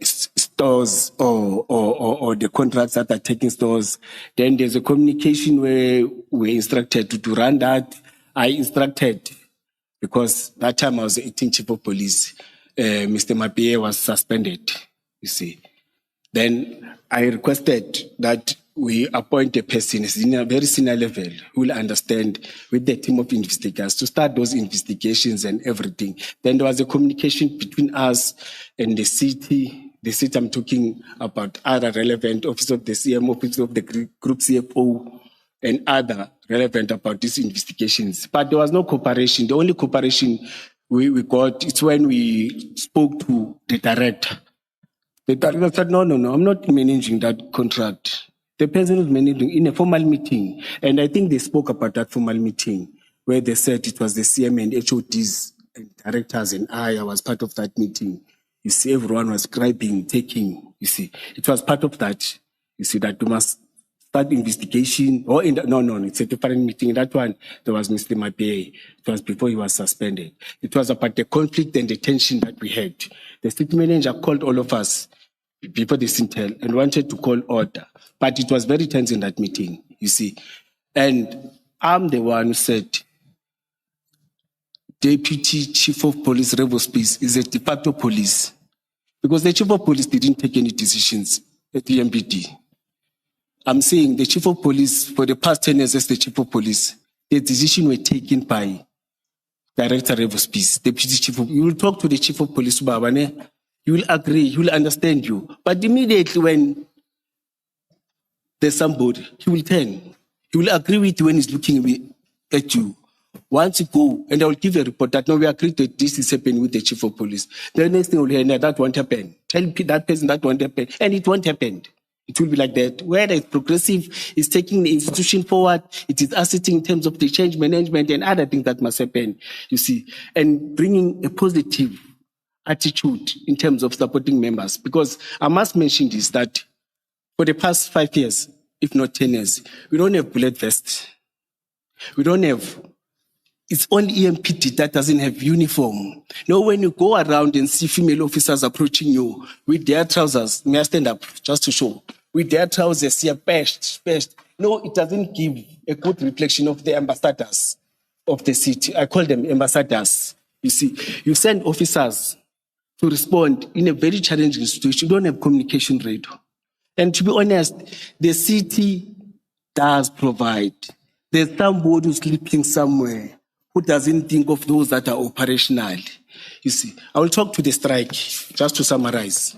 stores or the contracts that are taking stores. Then there's a communication where we're instructed to run that. I instructed, because that time I was the acting chief of police, Mr. Mapie was suspended, you see. Then I requested that we appoint a person in a very senior level who will understand with the team of investigators to start those investigations and everything. Then there was a communication between us and the city. The city I'm talking about other relevant office of the CM, office of the group CFO, and other relevant about these investigations. But there was no cooperation. The only cooperation we got is when we spoke to the director. The director said, no, I'm not managing that contract. The person is managing in a formal meeting. And I think they spoke about that formal meeting where they said it was the CM and HODs and directors and I was part of that meeting. You see, everyone was scribing, taking, you see. It was part of that. You see, that we must start investigation. No, it's a different meeting. That one, there was Mr. Mapie. It was before he was suspended. It was about the conflict and the tension that we had. The city manager called all of us before the Sintel and wanted to call order. But it was very tense in that meeting, you see. And I'm the one who said, Deputy Chief of Police Revospace is a de facto police. Because the Chief of Police didn't take any decisions at the MPD. I'm saying the Chief of Police, for the past 10 years as the Chief of Police, the decision were taken by Director Revospace, Deputy Chief of, you will talk to the Chief of Police, Babane, you will agree, he will understand you. But immediately when there's somebody, he will turn. He will agree with you when he's looking at you. Once you go, and I will give you a report that, no, we agree that this is happening with the Chief of Police. The next thing will hear, no, that won't happen. Tell that person that won't happen. And it won't happen. It will be like that. Where it's progressive, is taking the institution forward, it is assisting in terms of the change management and other things that must happen, you see, and bringing a positive attitude in terms of supporting members. Because I must mention this, that for the past 5 years, if not 10 years, we don't have bullet vests. We don't have, it's only EMPD that doesn't have uniform. Now, when you go around and see female officers approaching you with their trousers, may I stand up just to show? With their trousers, here, patched. No, it doesn't give a good reflection of the ambassadors of the city. I call them ambassadors. You see, you send officers to respond in a very challenging situation. You don't have communication radio. And to be honest, the city does provide. There's somebody who's sleeping somewhere who doesn't think of those that are operational. You see, I will talk to the strike, just to summarize.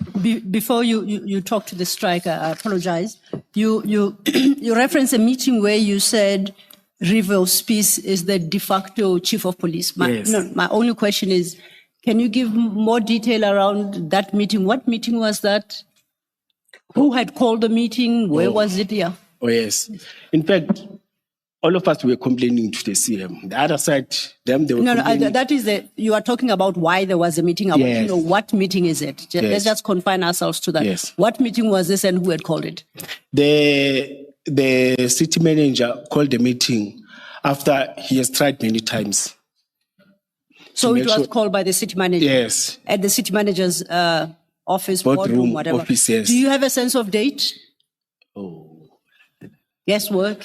Before you talk to the strike, I apologize. You reference a meeting where you said River Spies is the de facto chief of police. Yes. My only question is, can you give more detail around that meeting? What meeting was that? Who had called the meeting? Where was it? Yeah. Oh, yes. In fact, all of us were complaining to the CM. The other side, they were complaining. That is you are talking about why there was a meeting. I want to Yes. know what meeting is it? Yes. Let's just confine ourselves to that. Yes. What meeting was this and who had called it? The city manager called the meeting after he has tried many times. So To it make was sure- called by the city manager? Yes. At the city manager's office, Boardroom, boardroom, whatever. office, yes. Do you have a sense of date? Oh. Guesswork.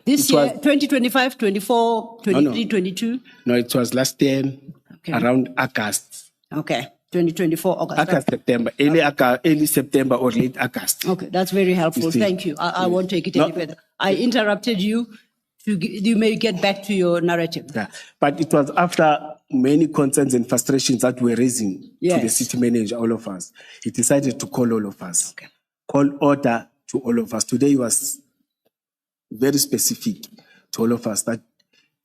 This It year, was- 2025, 24, 23, no. 22? No, it was last year Okay. around August. Okay, 2024, August. August, September, early September or late August. Okay, that's very helpful. You see. Thank you. I won't take it No. any further. I interrupted you. You may get back to your narrative. Yeah. But it was after many concerns and frustrations that were raising to the Yes. city manager, all of us. He decided to call all of us. Okay. Call order to all of us. Today he was very specific to all of us that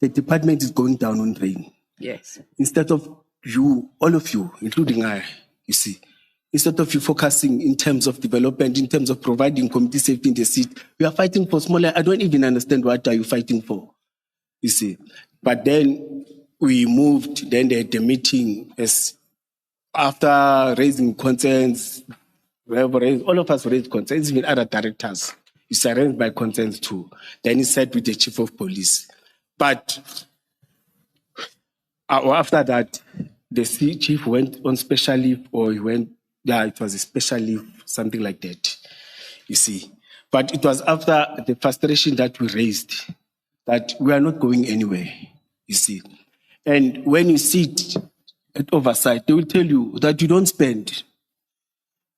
the department is going down on drain. Yes. Instead of you, all of you, including I, you see, instead of you focusing in terms of development, in terms of providing community safety in the city, we are fighting for smaller. I don't even understand what are you fighting for, you see. But then we moved, then the meeting, as after raising concerns, all of us raised concerns, even other directors. It's arranged by concerns too. Then he said with the chief of police. But after that, the chief went on special leave, or he went, it was a special leave, something like that, you see. But it was after the frustration that we raised that we are not going anywhere, you see. And when you sit at oversight, they will tell you that you don't spend.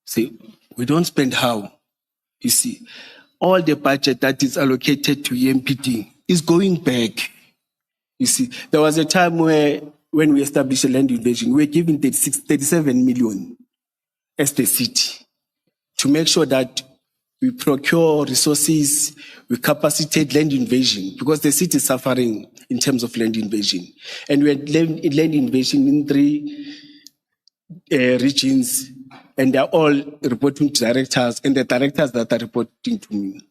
See, we don't spend how? You see, all the budget that is allocated to EMPD is going back. You see, there was a time when we established a land invasion, we were giving 37 million as the city to make sure that we procure resources, we capacitate land invasion, because the city is suffering in terms of land invasion. And we had land invasion in 3 regions, and they're all reporting to directors, and the directors that are reporting to me.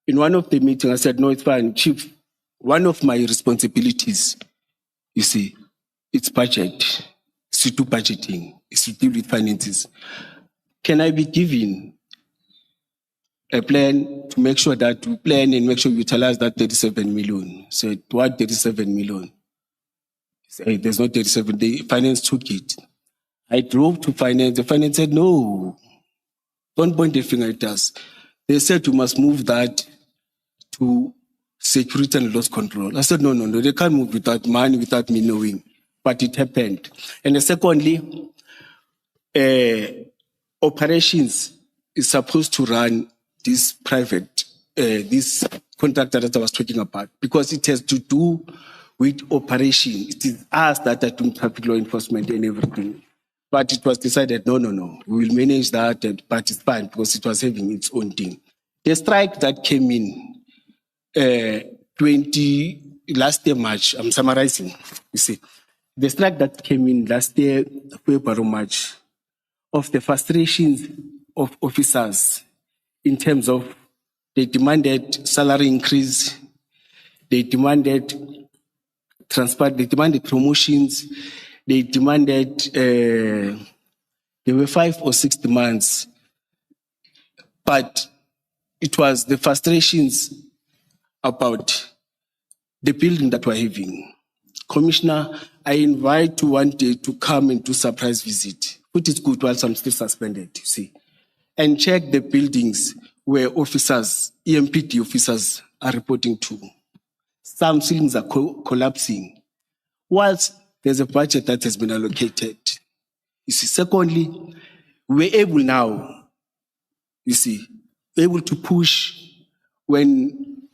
In one of the meetings, I said, no, it's fine, Chief. One of my responsibilities, you see, it's budget. It's to do budgeting. It's to deal with finances. Can I be given a plan to make sure that we plan and make sure we utilize that 37 million? So what 37 million? Say, there's no 37. The finance took it. I drove to finance. The finance said, no, don't point the finger at us. They said you must move that to security and loss control. I said, no, they can't move without money, without me knowing. But it happened. And secondly, operations is supposed to run this private, this contractor that I was talking about, because it has to do with operation. It is us that are doing traffic law enforcement and everything. But it was decided, no, we will manage that, but it's fine because it was having its own thing. The strike that came in last year March, I'm summarizing, you see. The strike that came in last year, February, March, of the frustrations of officers in terms of they demanded salary increase, they demanded transport, they demanded promotions, they demanded, there were 5 or 6 demands, but it was the frustrations about the building that we're having. Commissioner, I invite you one day to come and do surprise visit, which is good while I'm still suspended, you see, and check the buildings where officers, EMPD officers are reporting to. Some ceilings are collapsing. Whilst there's a budget that has been allocated, You see, secondly, we're able now, you see, able to push when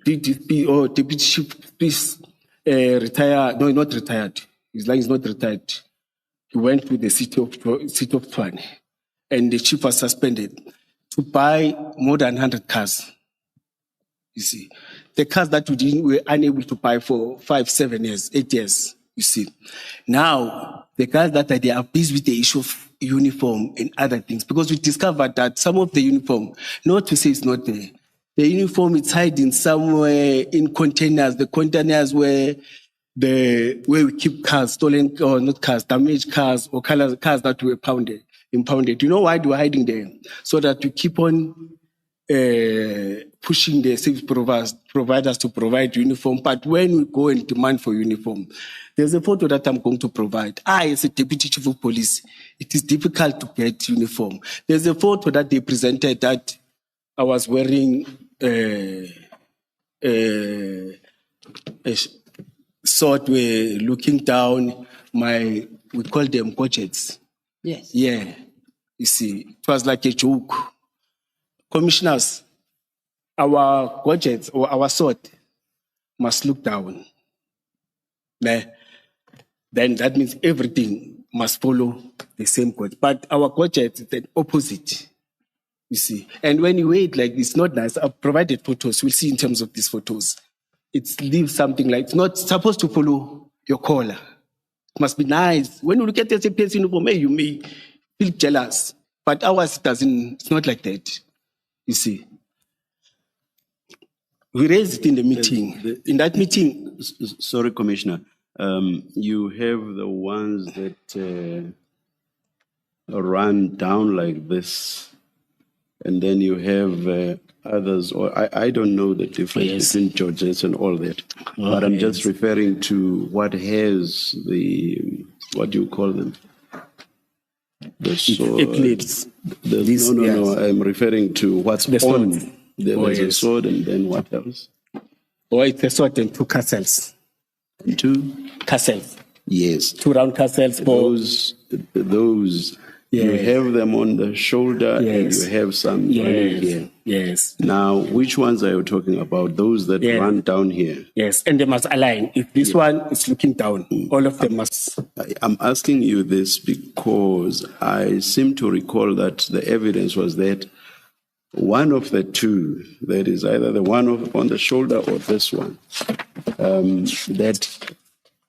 DDP or Deputy Chief Police retired. No, not retired. His line is not retired. He went to the city of Tshwane, and the chief was suspended to buy more than 100 cars. You see, the cars that we were unable to buy for 5, 7 years, 8 years. You see, now the guys that they are busy with the issue of uniform and other things, because we discovered that some of the uniform, not to say it's not there, the uniform is hiding somewhere in containers. The containers where we keep cars, stolen or not cars, damaged cars or cars that were impounded. You know why they were hiding there? So that you keep on pushing the service providers to provide uniform. But when we go and demand for uniform, there's a photo that I'm going to provide. As a deputy chief of police, it is difficult to get uniform. There's a photo that they presented that I was wearing a sword, we're looking down we call them gadgets. Yes. Yeah, you see, it was like a joke. Commissioners, our gadgets or our sword must look down. Then that means everything must follow the same code. But our gadgets is the opposite, you see. And when you wait like this, not nice. I've provided photos. We'll see in terms of these photos. It leaves something like, it's not supposed to follow your collar. It must be nice. When you look at the SAPS uniform, you may feel jealous. But ours it's not like that. You see, we raised it in the meeting. In that meeting, Sorry, Commissioner. You have the ones that run down like this, and then you have others, or I don't know the difference between Georges and all that. But I'm just referring to what has what do you call them? The sword. eclipse. No. I'm referring to what's The sword. on. There's a sword, and then what else? Or it's a sword and 2 castles. 2 Castles. Yes. 2 round castles for Those you have them on the shoulder, and you have some running here. Yes. Now, which ones are you talking about? Those that run down here? Yes, and they must align. If this one is looking down, all of them must. I'm asking you this because I seem to recall that the evidence was that one of the 2, that is either the one on the shoulder or this one, that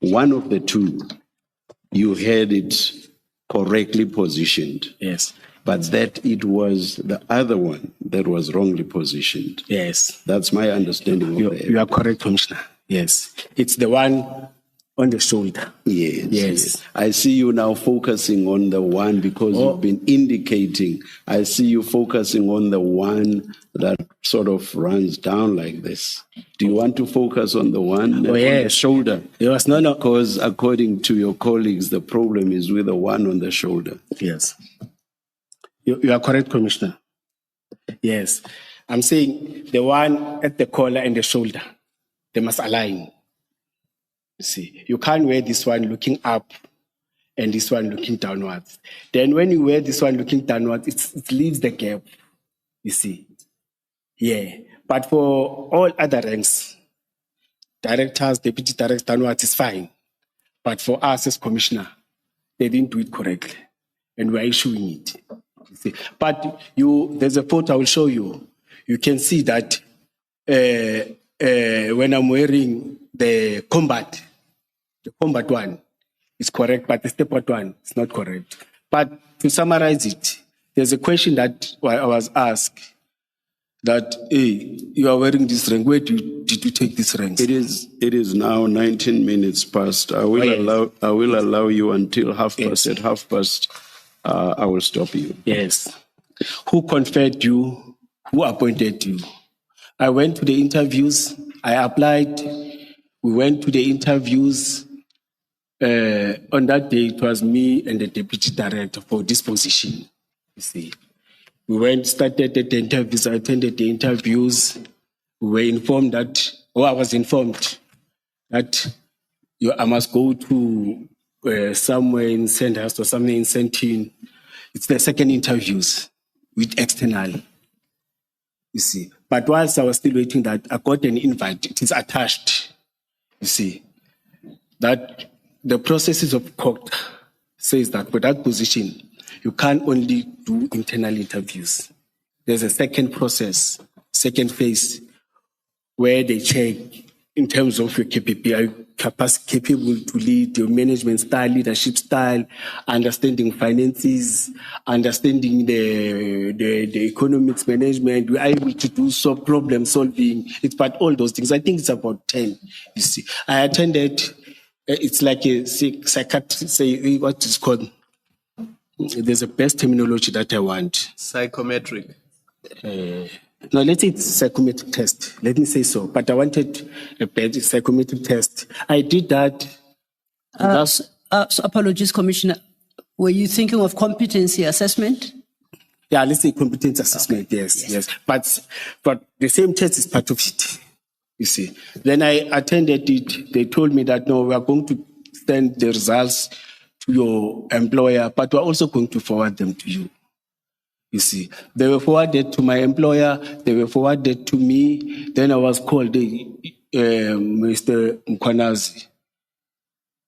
one of the 2, you had it correctly positioned. Yes. But that it was the other one that was wrongly positioned. Yes. That's my understanding of You are correct, Commissioner. Yes. It's the one on the shoulder. Yes. I see you now focusing on the one because you've been indicating. I see you focusing on the one that sort of runs down like this. Do you want to focus on the one on the shoulder? Yes, no. Because according to your colleagues, the problem is with the one on the shoulder. Yes. You are correct, Commissioner. Yes. I'm saying the one at the collar and the shoulder, they must align. You see, you can't wear this one looking up and this one looking downwards. Then when you wear this one looking downwards, it leaves the gap, you see. Yeah. But for all other ranks, directors, deputy directors, downwards is fine. But for us as commissioner, they didn't do it correctly. And we're issuing it. You see. But there's a photo I will show you. You can see that when I'm wearing the combat one is correct, but the step out one is not correct. But to summarize it, there's a question that I was asked that, hey, you are wearing this rank. Where did you take this rank? It is now 19 minutes past. I will allow you until 1:30. Yes. At 1:30, I will stop you. Yes. Who conferred you? Who appointed you? I went to the interviews. I applied. We went to the interviews. On that day, it was me and the deputy director for this position. You see, we started at the interviews. I attended the interviews. We were informed I was informed that I must go to somewhere in Sandhurst or somewhere in Sandton. It's the second interviews with external, you see. But whilst I was still waiting that, I got an invite. It is attached, you see, that the processes of court says that for that position, you can't only do internal interviews. There's a second process, second phase, where they check in terms of your capacity, capable to lead, your management style, leadership style, understanding finances, understanding the economics management, you are able to do so problem solving. It's about all those things. I think it's about 10, you see. I attended, it's like a psychiatrist, say what is called, there's a best terminology that I want. Psychometric. No, let's say it's a psychometric test. Let me say so. But I wanted a better psychometric test. I did that. So apologies, Commissioner. Were you thinking of competency assessment? Yeah, let's say competence assessment. Okay. Yes. But the same test is part of it. You see. Then I attended it. They told me that no, we are going to send the results to your employer, but we're also going to forward them to you. You see, they were forwarded to my employer, they were forwarded to me. Then I was called, Mr. Mkhwanazi,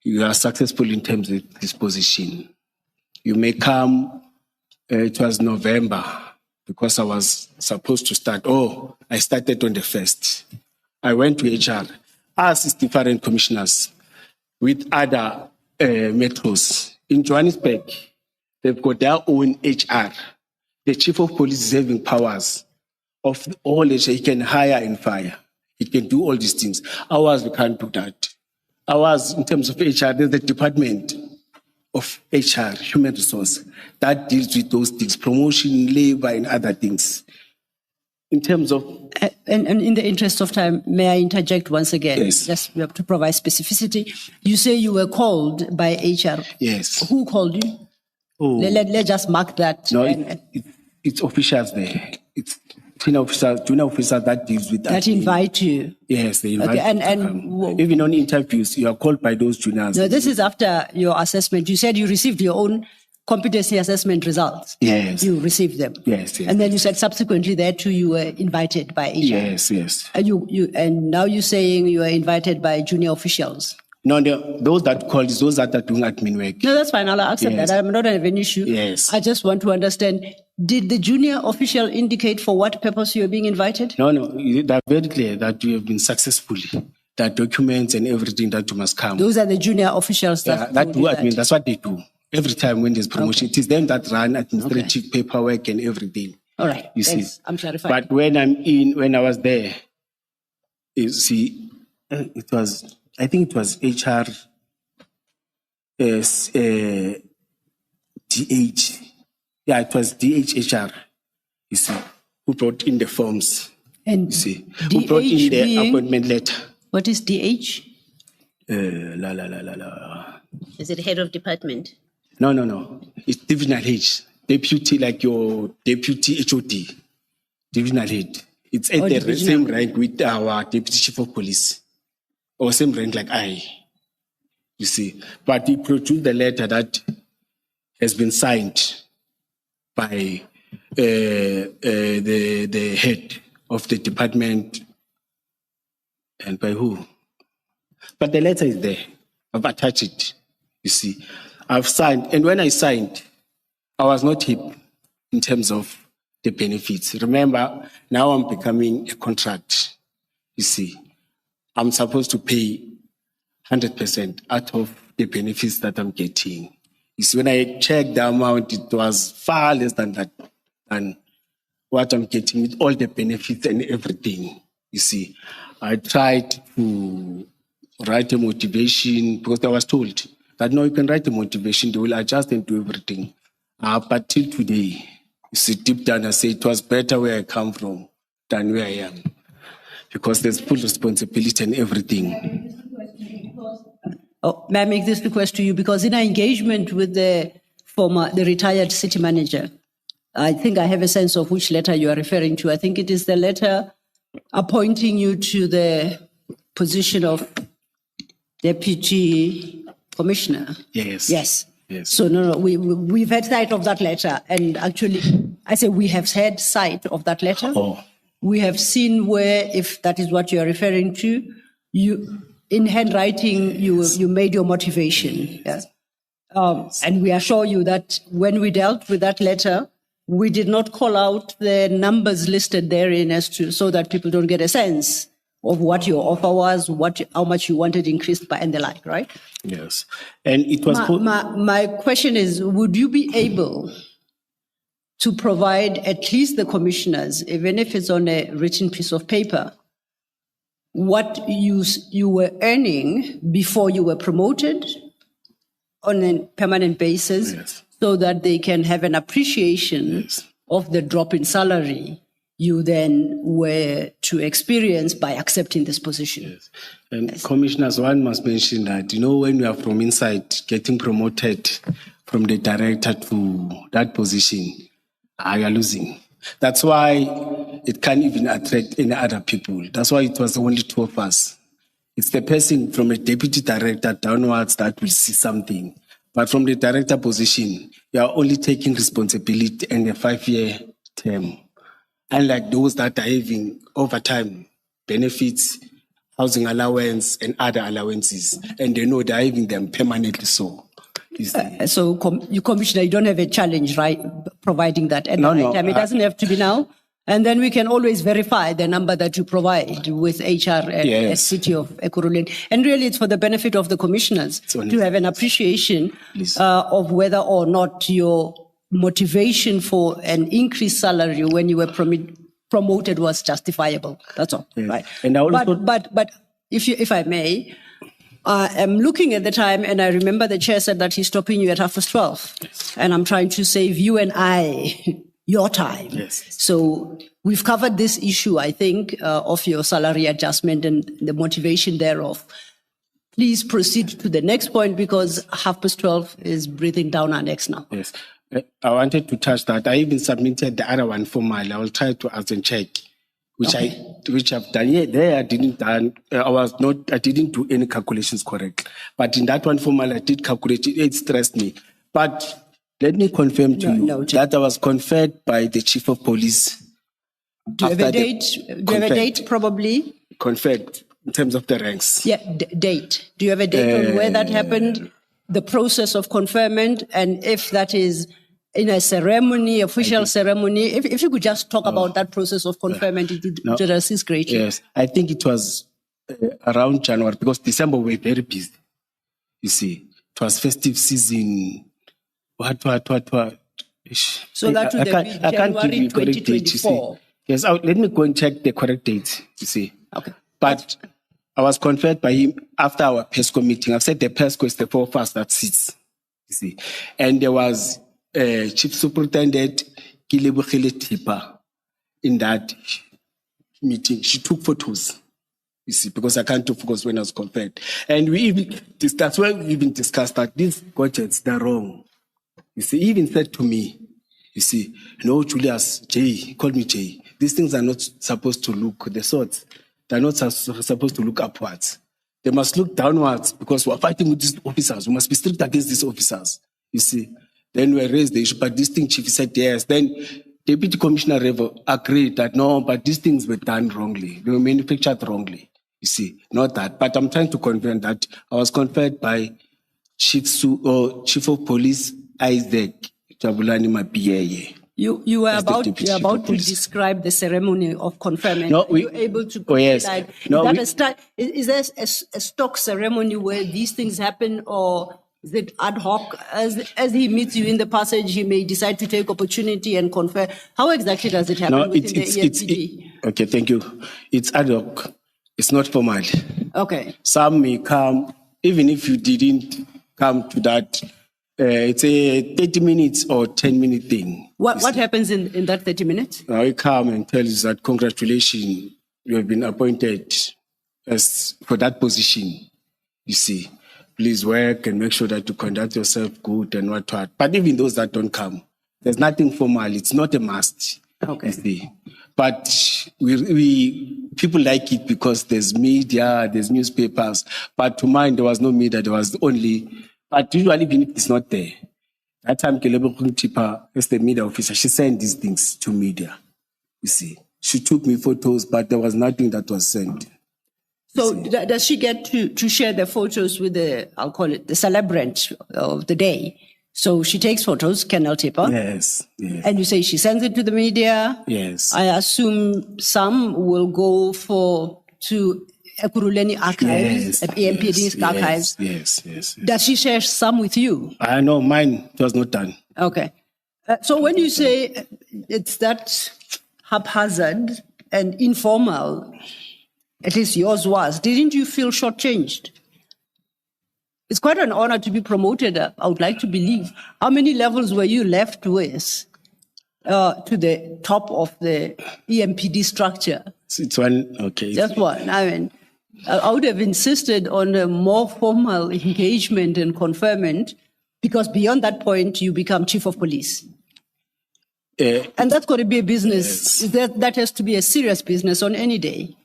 you are successful in terms of this position. You may come, it was November, because I was supposed to start. Oh, I started on the 1st. I went to HR, asked different commissioners with other metros. In Johannesburg, they've got their own HR. The chief of police is having powers of all HR. He can hire and fire. He can do all these things. Ours, we can't do that. Ours, in terms of HR, there's the department of HR, human resource, that deals with those things, promotion, labor, and other things. In terms of... And in the interest of time, may I interject once again? Yes. Just we have to provide specificity. You say you were called by HR. Yes. Who called you? Oh. Let's just mark that. No, it's officials there. It's junior officers that deals with that. That invite you. Yes, they invite Okay, you to come. Even on interviews, you are called by those juniors. No, this is after your assessment. You said you received your own competency assessment results. Yes. You received them. Yes. And then you said subsequently there too you were invited by HR. Yes. And now you're saying you were invited by junior officials. No, those that called is those that are doing admin work. No, that's fine. I'll accept Yes. that. I'm not have an issue. Yes. I just want to understand, did the junior official indicate for what purpose you were being invited? No, they're very clear that you have been successfully. That documents and everything that you must come. Those are the junior officials that that told do you admin. That's what they do. Every time when there's promotion, it is them that run administrative paperwork and everything. All right. You Thanks. see. I'm clarified. But when I was there, you see, I think it was HR, DH. Yeah, it was DHHR, you see, who brought in the forms, And you see, who brought in the being- appointment letter. What is DH? Is it head of department? No. It's divisional head. Deputy, like your deputy HOD. Divisional head. It's at the divisional. same rank with our deputy chief of police. Or same rank like I. You see. But he produced the letter that has been signed by the head of the department. And by who? But the letter is there. I've attached it. You see. I've signed. And when I signed, I was not hip in terms of the benefits. Remember, now I'm becoming a contract. You see. I'm supposed to pay 100% out of the benefits that I'm getting. You see, when I checked the amount, it was far less than that, than what I'm getting with all the benefits and everything. You see, I tried to write a motivation because I was told that no, you can write a motivation, they will adjust and do everything. But till today, you see, deep down I say it was better where I come from than where I am. Because there's full responsibility and everything. Oh, may I make this request to you? Because in our engagement with the retired city manager, I think I have a sense of which letter you are referring to. I think it is the letter appointing you to the position of deputy commissioner. Yes. Yes. Yes. So no, we've had sight of that letter, and actually, I say we have had sight of that letter. Oh. We have seen where, if that is what you are referring to, you in handwriting you made your motivation. Yes. And we assure you that when we dealt with that letter, we did not call out the numbers listed therein as to so that people don't get a sense of what your offer was, how much you wanted increased by, and the like, right? Yes. And it was My question is, would you be able to provide at least the commissioners, even if it's on a written piece of paper, what you were earning before you were promoted on a permanent basis, Yes. so that they can have an appreciation Yes. of the drop in salary you then were to experience by accepting this position? Yes. And commissioners, one must mention that, when you are from inside getting promoted from the director to that position, you are losing. That's why it can't even attract any other people. That's why it was only two of us. It's the person from a deputy director downwards that will see something. But from the director position, you are only taking responsibility in a 5-year term. Unlike those that are having overtime benefits, housing allowance, and other allowances, and they know they're having them permanently so. So, you commissioner, you don't have a challenge, right, providing that at the right time. It doesn't have to be now. And then we can always verify the number that you provide with HR and the City of Ekurhuleni. And really, it's for the benefit of the commissioners to have an appreciation of whether or not your motivation for an increased salary when you were promoted was justifiable. That's all, right? And I also, but if I may, I'm looking at the time, and I remember the chair said that he's stopping you at 12:30. Yes. And I'm trying to save you and I your time. Yes. So we've covered this issue, I think, of your salary adjustment and the motivation thereof. Please proceed to the next point, because 12:30 is breathing down our necks now. Yes. I wanted to touch that. I even submitted the other one formally. I will try to ask and check, which I've done. Yeah, there I didn't do any calculations correct. But in that one formally, I did calculate it. It stressed me. But let me confirm to you that I was conferred by the chief of police. Do you have a date? Do you have a date, probably? Conferred in terms of the ranks. Yeah, date. Do you have a date on where that happened? The process of conferment, and if that is in a ceremony, official ceremony, if you could just talk about that process of conferment, it would assist greatly. Yes, I think it was around January, because December we were very busy. You see, it was festive season. What? So that would have been January 2024. Yes, let me go and check the correct date, you see. Okay. But I was conferred by him after our PESCO meeting. I've said the PESCO is the 4 of us that sits, you see. And there was Chief Superintendent Kilebogile Tipa in that meeting. She took photos, you see, because I can't focus when I was conferred. And that's why we even discussed that these gadgets, they're wrong. You see, he even said to me, you see, no, Julius, Jay, he called me Jay. These things are not supposed to look the swords. They're not supposed to look upwards. They must look downwards, because we're fighting with these officers. We must be strict against these officers. You see, then we raised the issue, but this thing, Chief, said yes. Then Deputy Commissioner Revo agreed that no, but these things were done wrongly. They were manufactured wrongly. You see, not that. But I'm trying to confirm that I was conferred by Chief of Police Isaac Jabulani Mapiyeye. You were about to describe the ceremony of conferment. No, Are you able to provide? Is there a stock ceremony where these things happen, or is it ad hoc? As he meets you in the passage, he may decide to take opportunity and confer. How exactly does it happen within the EFPD? Okay, thank you. It's ad hoc. It's not formal. Okay. Some may come, even if you didn't come to that. It's a 30 minutes or 10-minute thing. What happens in that 30 minutes? I come and tell you that congratulations, you have been appointed for that position. You see, please work and make sure that you conduct yourself good and what. But even those that don't come, there's nothing formal. It's not a must. Okay. You see. But we people like it because there's media, there's newspapers. But to mine, there was no media. There was only But usually, even if it's not there, that time, Kelebo Kuntipa, as the media officer, she sent these things to media. You see, she took me photos, but there was nothing that was sent. So does she get to share the photos with the, I'll call it the celebrant of the day? So she takes photos, Colonel Tipper. Yes, yes. And you say she sends it to the media. Yes. I assume some will go to Ekurhuleni archives, EMPD's archives. Yes. Does she share some with you? I know mine was not done. Okay. So when you say it's that haphazard and informal, at least yours was, didn't you feel shortchanged? It's quite an honor to be promoted, I would like to believe. How many levels were you left with to the top of the EMPD structure? It's one, okay. Just one. I mean, I would have insisted on a more formal engagement and conferment, because beyond that point, you become chief of police. And that's got to be a business. Yes. That has to be a serious business on any day.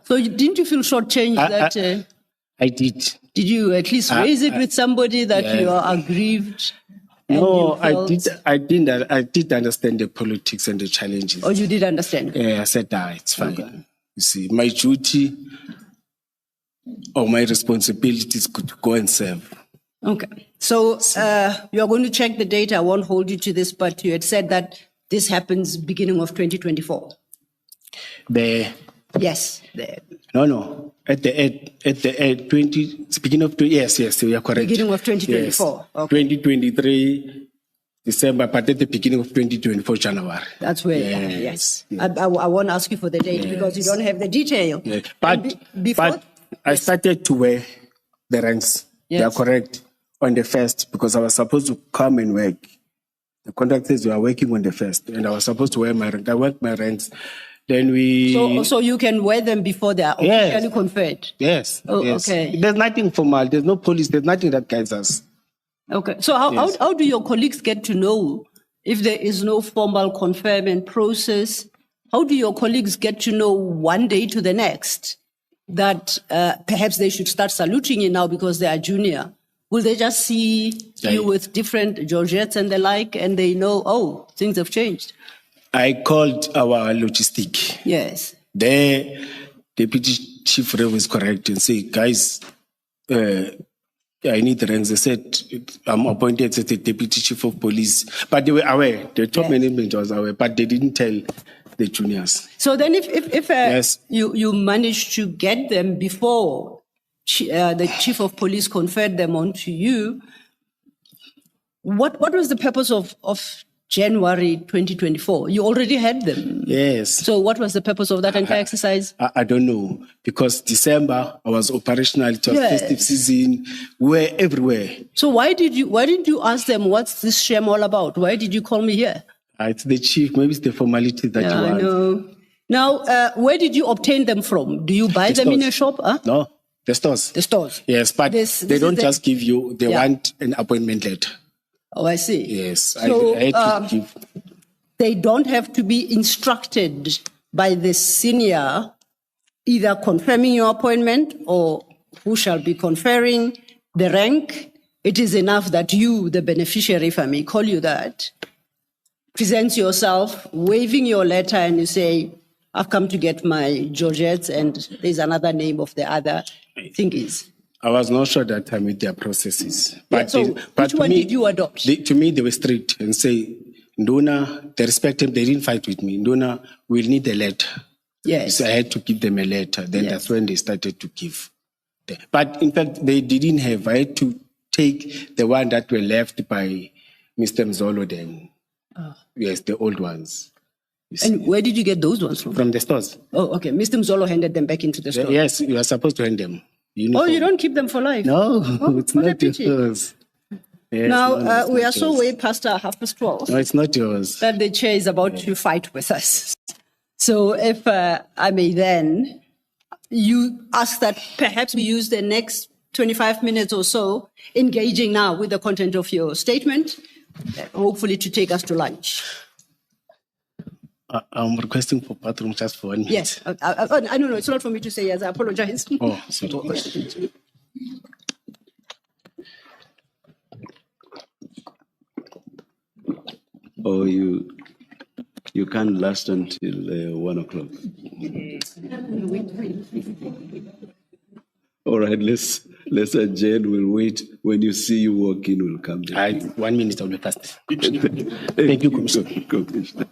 So didn't you feel shortchanged I did. Did you at least raise it with somebody that you are aggrieved? No, I did understand the politics and the challenges. Oh, you did understand? I said, it's fine. Okay. You see, my duty or my responsibility is to go and serve. Okay. So you're going to check the data. I won't hold you to this, but you had said that this happens beginning of 2024. Yes. No. At the end, 20, speaking of, yes, we are correct. Beginning of 2024. Yes. Okay. 2023, December, but at the beginning of 2024, January. That's where, yes. I won't ask you for the date because you don't have the detail. Yeah. But I started to wear the ranks. Yes. They are correct on the 1st because I was supposed to come and work. The contractors were working on the 1st and I was supposed to wear my rank. I worked my ranks. Then So you can wear them before they are officially conferred? Yes. Oh, yes. okay. There's nothing formal. There's no police. There's nothing that guides us. Okay. So how do your colleagues get to know if there is no formal conferment process? How do your colleagues get to know one day to the next that perhaps they should start saluting you now because they are junior? Will they just see you with different Georgettes and the like and they know, oh, things have changed? I called our logistic. Yes. The deputy chief rep was correct and said, guys, I need the ranks. They said, I'm appointed as the deputy chief of police. But they were aware. The top management was aware, but they didn't tell the juniors. So then if you managed to get them before the chief of police conferred them onto you, what was the purpose of January 2024? You already had them. Yes. So what was the purpose of that entire exercise? I don't know. Because December, I was operational. It was festive season. We were everywhere. So why didn't you ask them, what's this shame all about? Why did you call me here? It's the chief. Maybe it's the formality that you want. I know. Now, where did you obtain them from? Do you buy them in a shop? Huh? No, the stores. The stores. Yes, but they don't just give you, they want an appointment letter. Oh, I see. Yes. So I had to give. They don't have to be instructed by the senior either confirming your appointment or who shall be conferring the rank. It is enough that you, the beneficiary, if I may call you that, presents yourself, waving your letter, and you say, I've come to get my Georgettes, and there's another name of the other thingies. I was not sure that time with their processes. But, which one did you adopt? To me, they were strict and say, Nduna, they respect him, they didn't fight with me. Nduna, we'll need a letter. Yes. So I had to give them a letter. Then that's when they started to give. But in fact, they didn't have. I had to take the one that were left by Mr. Mzolo then. Oh. Yes, the old ones. And where did you get those ones from? From the stores. Oh, okay. Mr. Mzolo handed them back into the store. Yes, you are supposed to hand them. Uniform. Oh, you don't keep them for life? No, it's not yours. Yes, now, we are so way past 12:30. No, it's not yours. That the chair is about to fight with us. So if I may then, you ask that perhaps we use the next 25 minutes or so engaging now with the content of your statement, hopefully to take us to lunch. I'm requesting for bathroom just for 1 minute. Yes. I don't know. It's not for me to say yes. I apologize. Oh, sorry. or you can't last until 1 o'clock? All right, let's adjourn. We'll wait. When you see you walk in, we'll come back. 1 minute, I'll be fast. Thank you, Commissioner. Commissioner.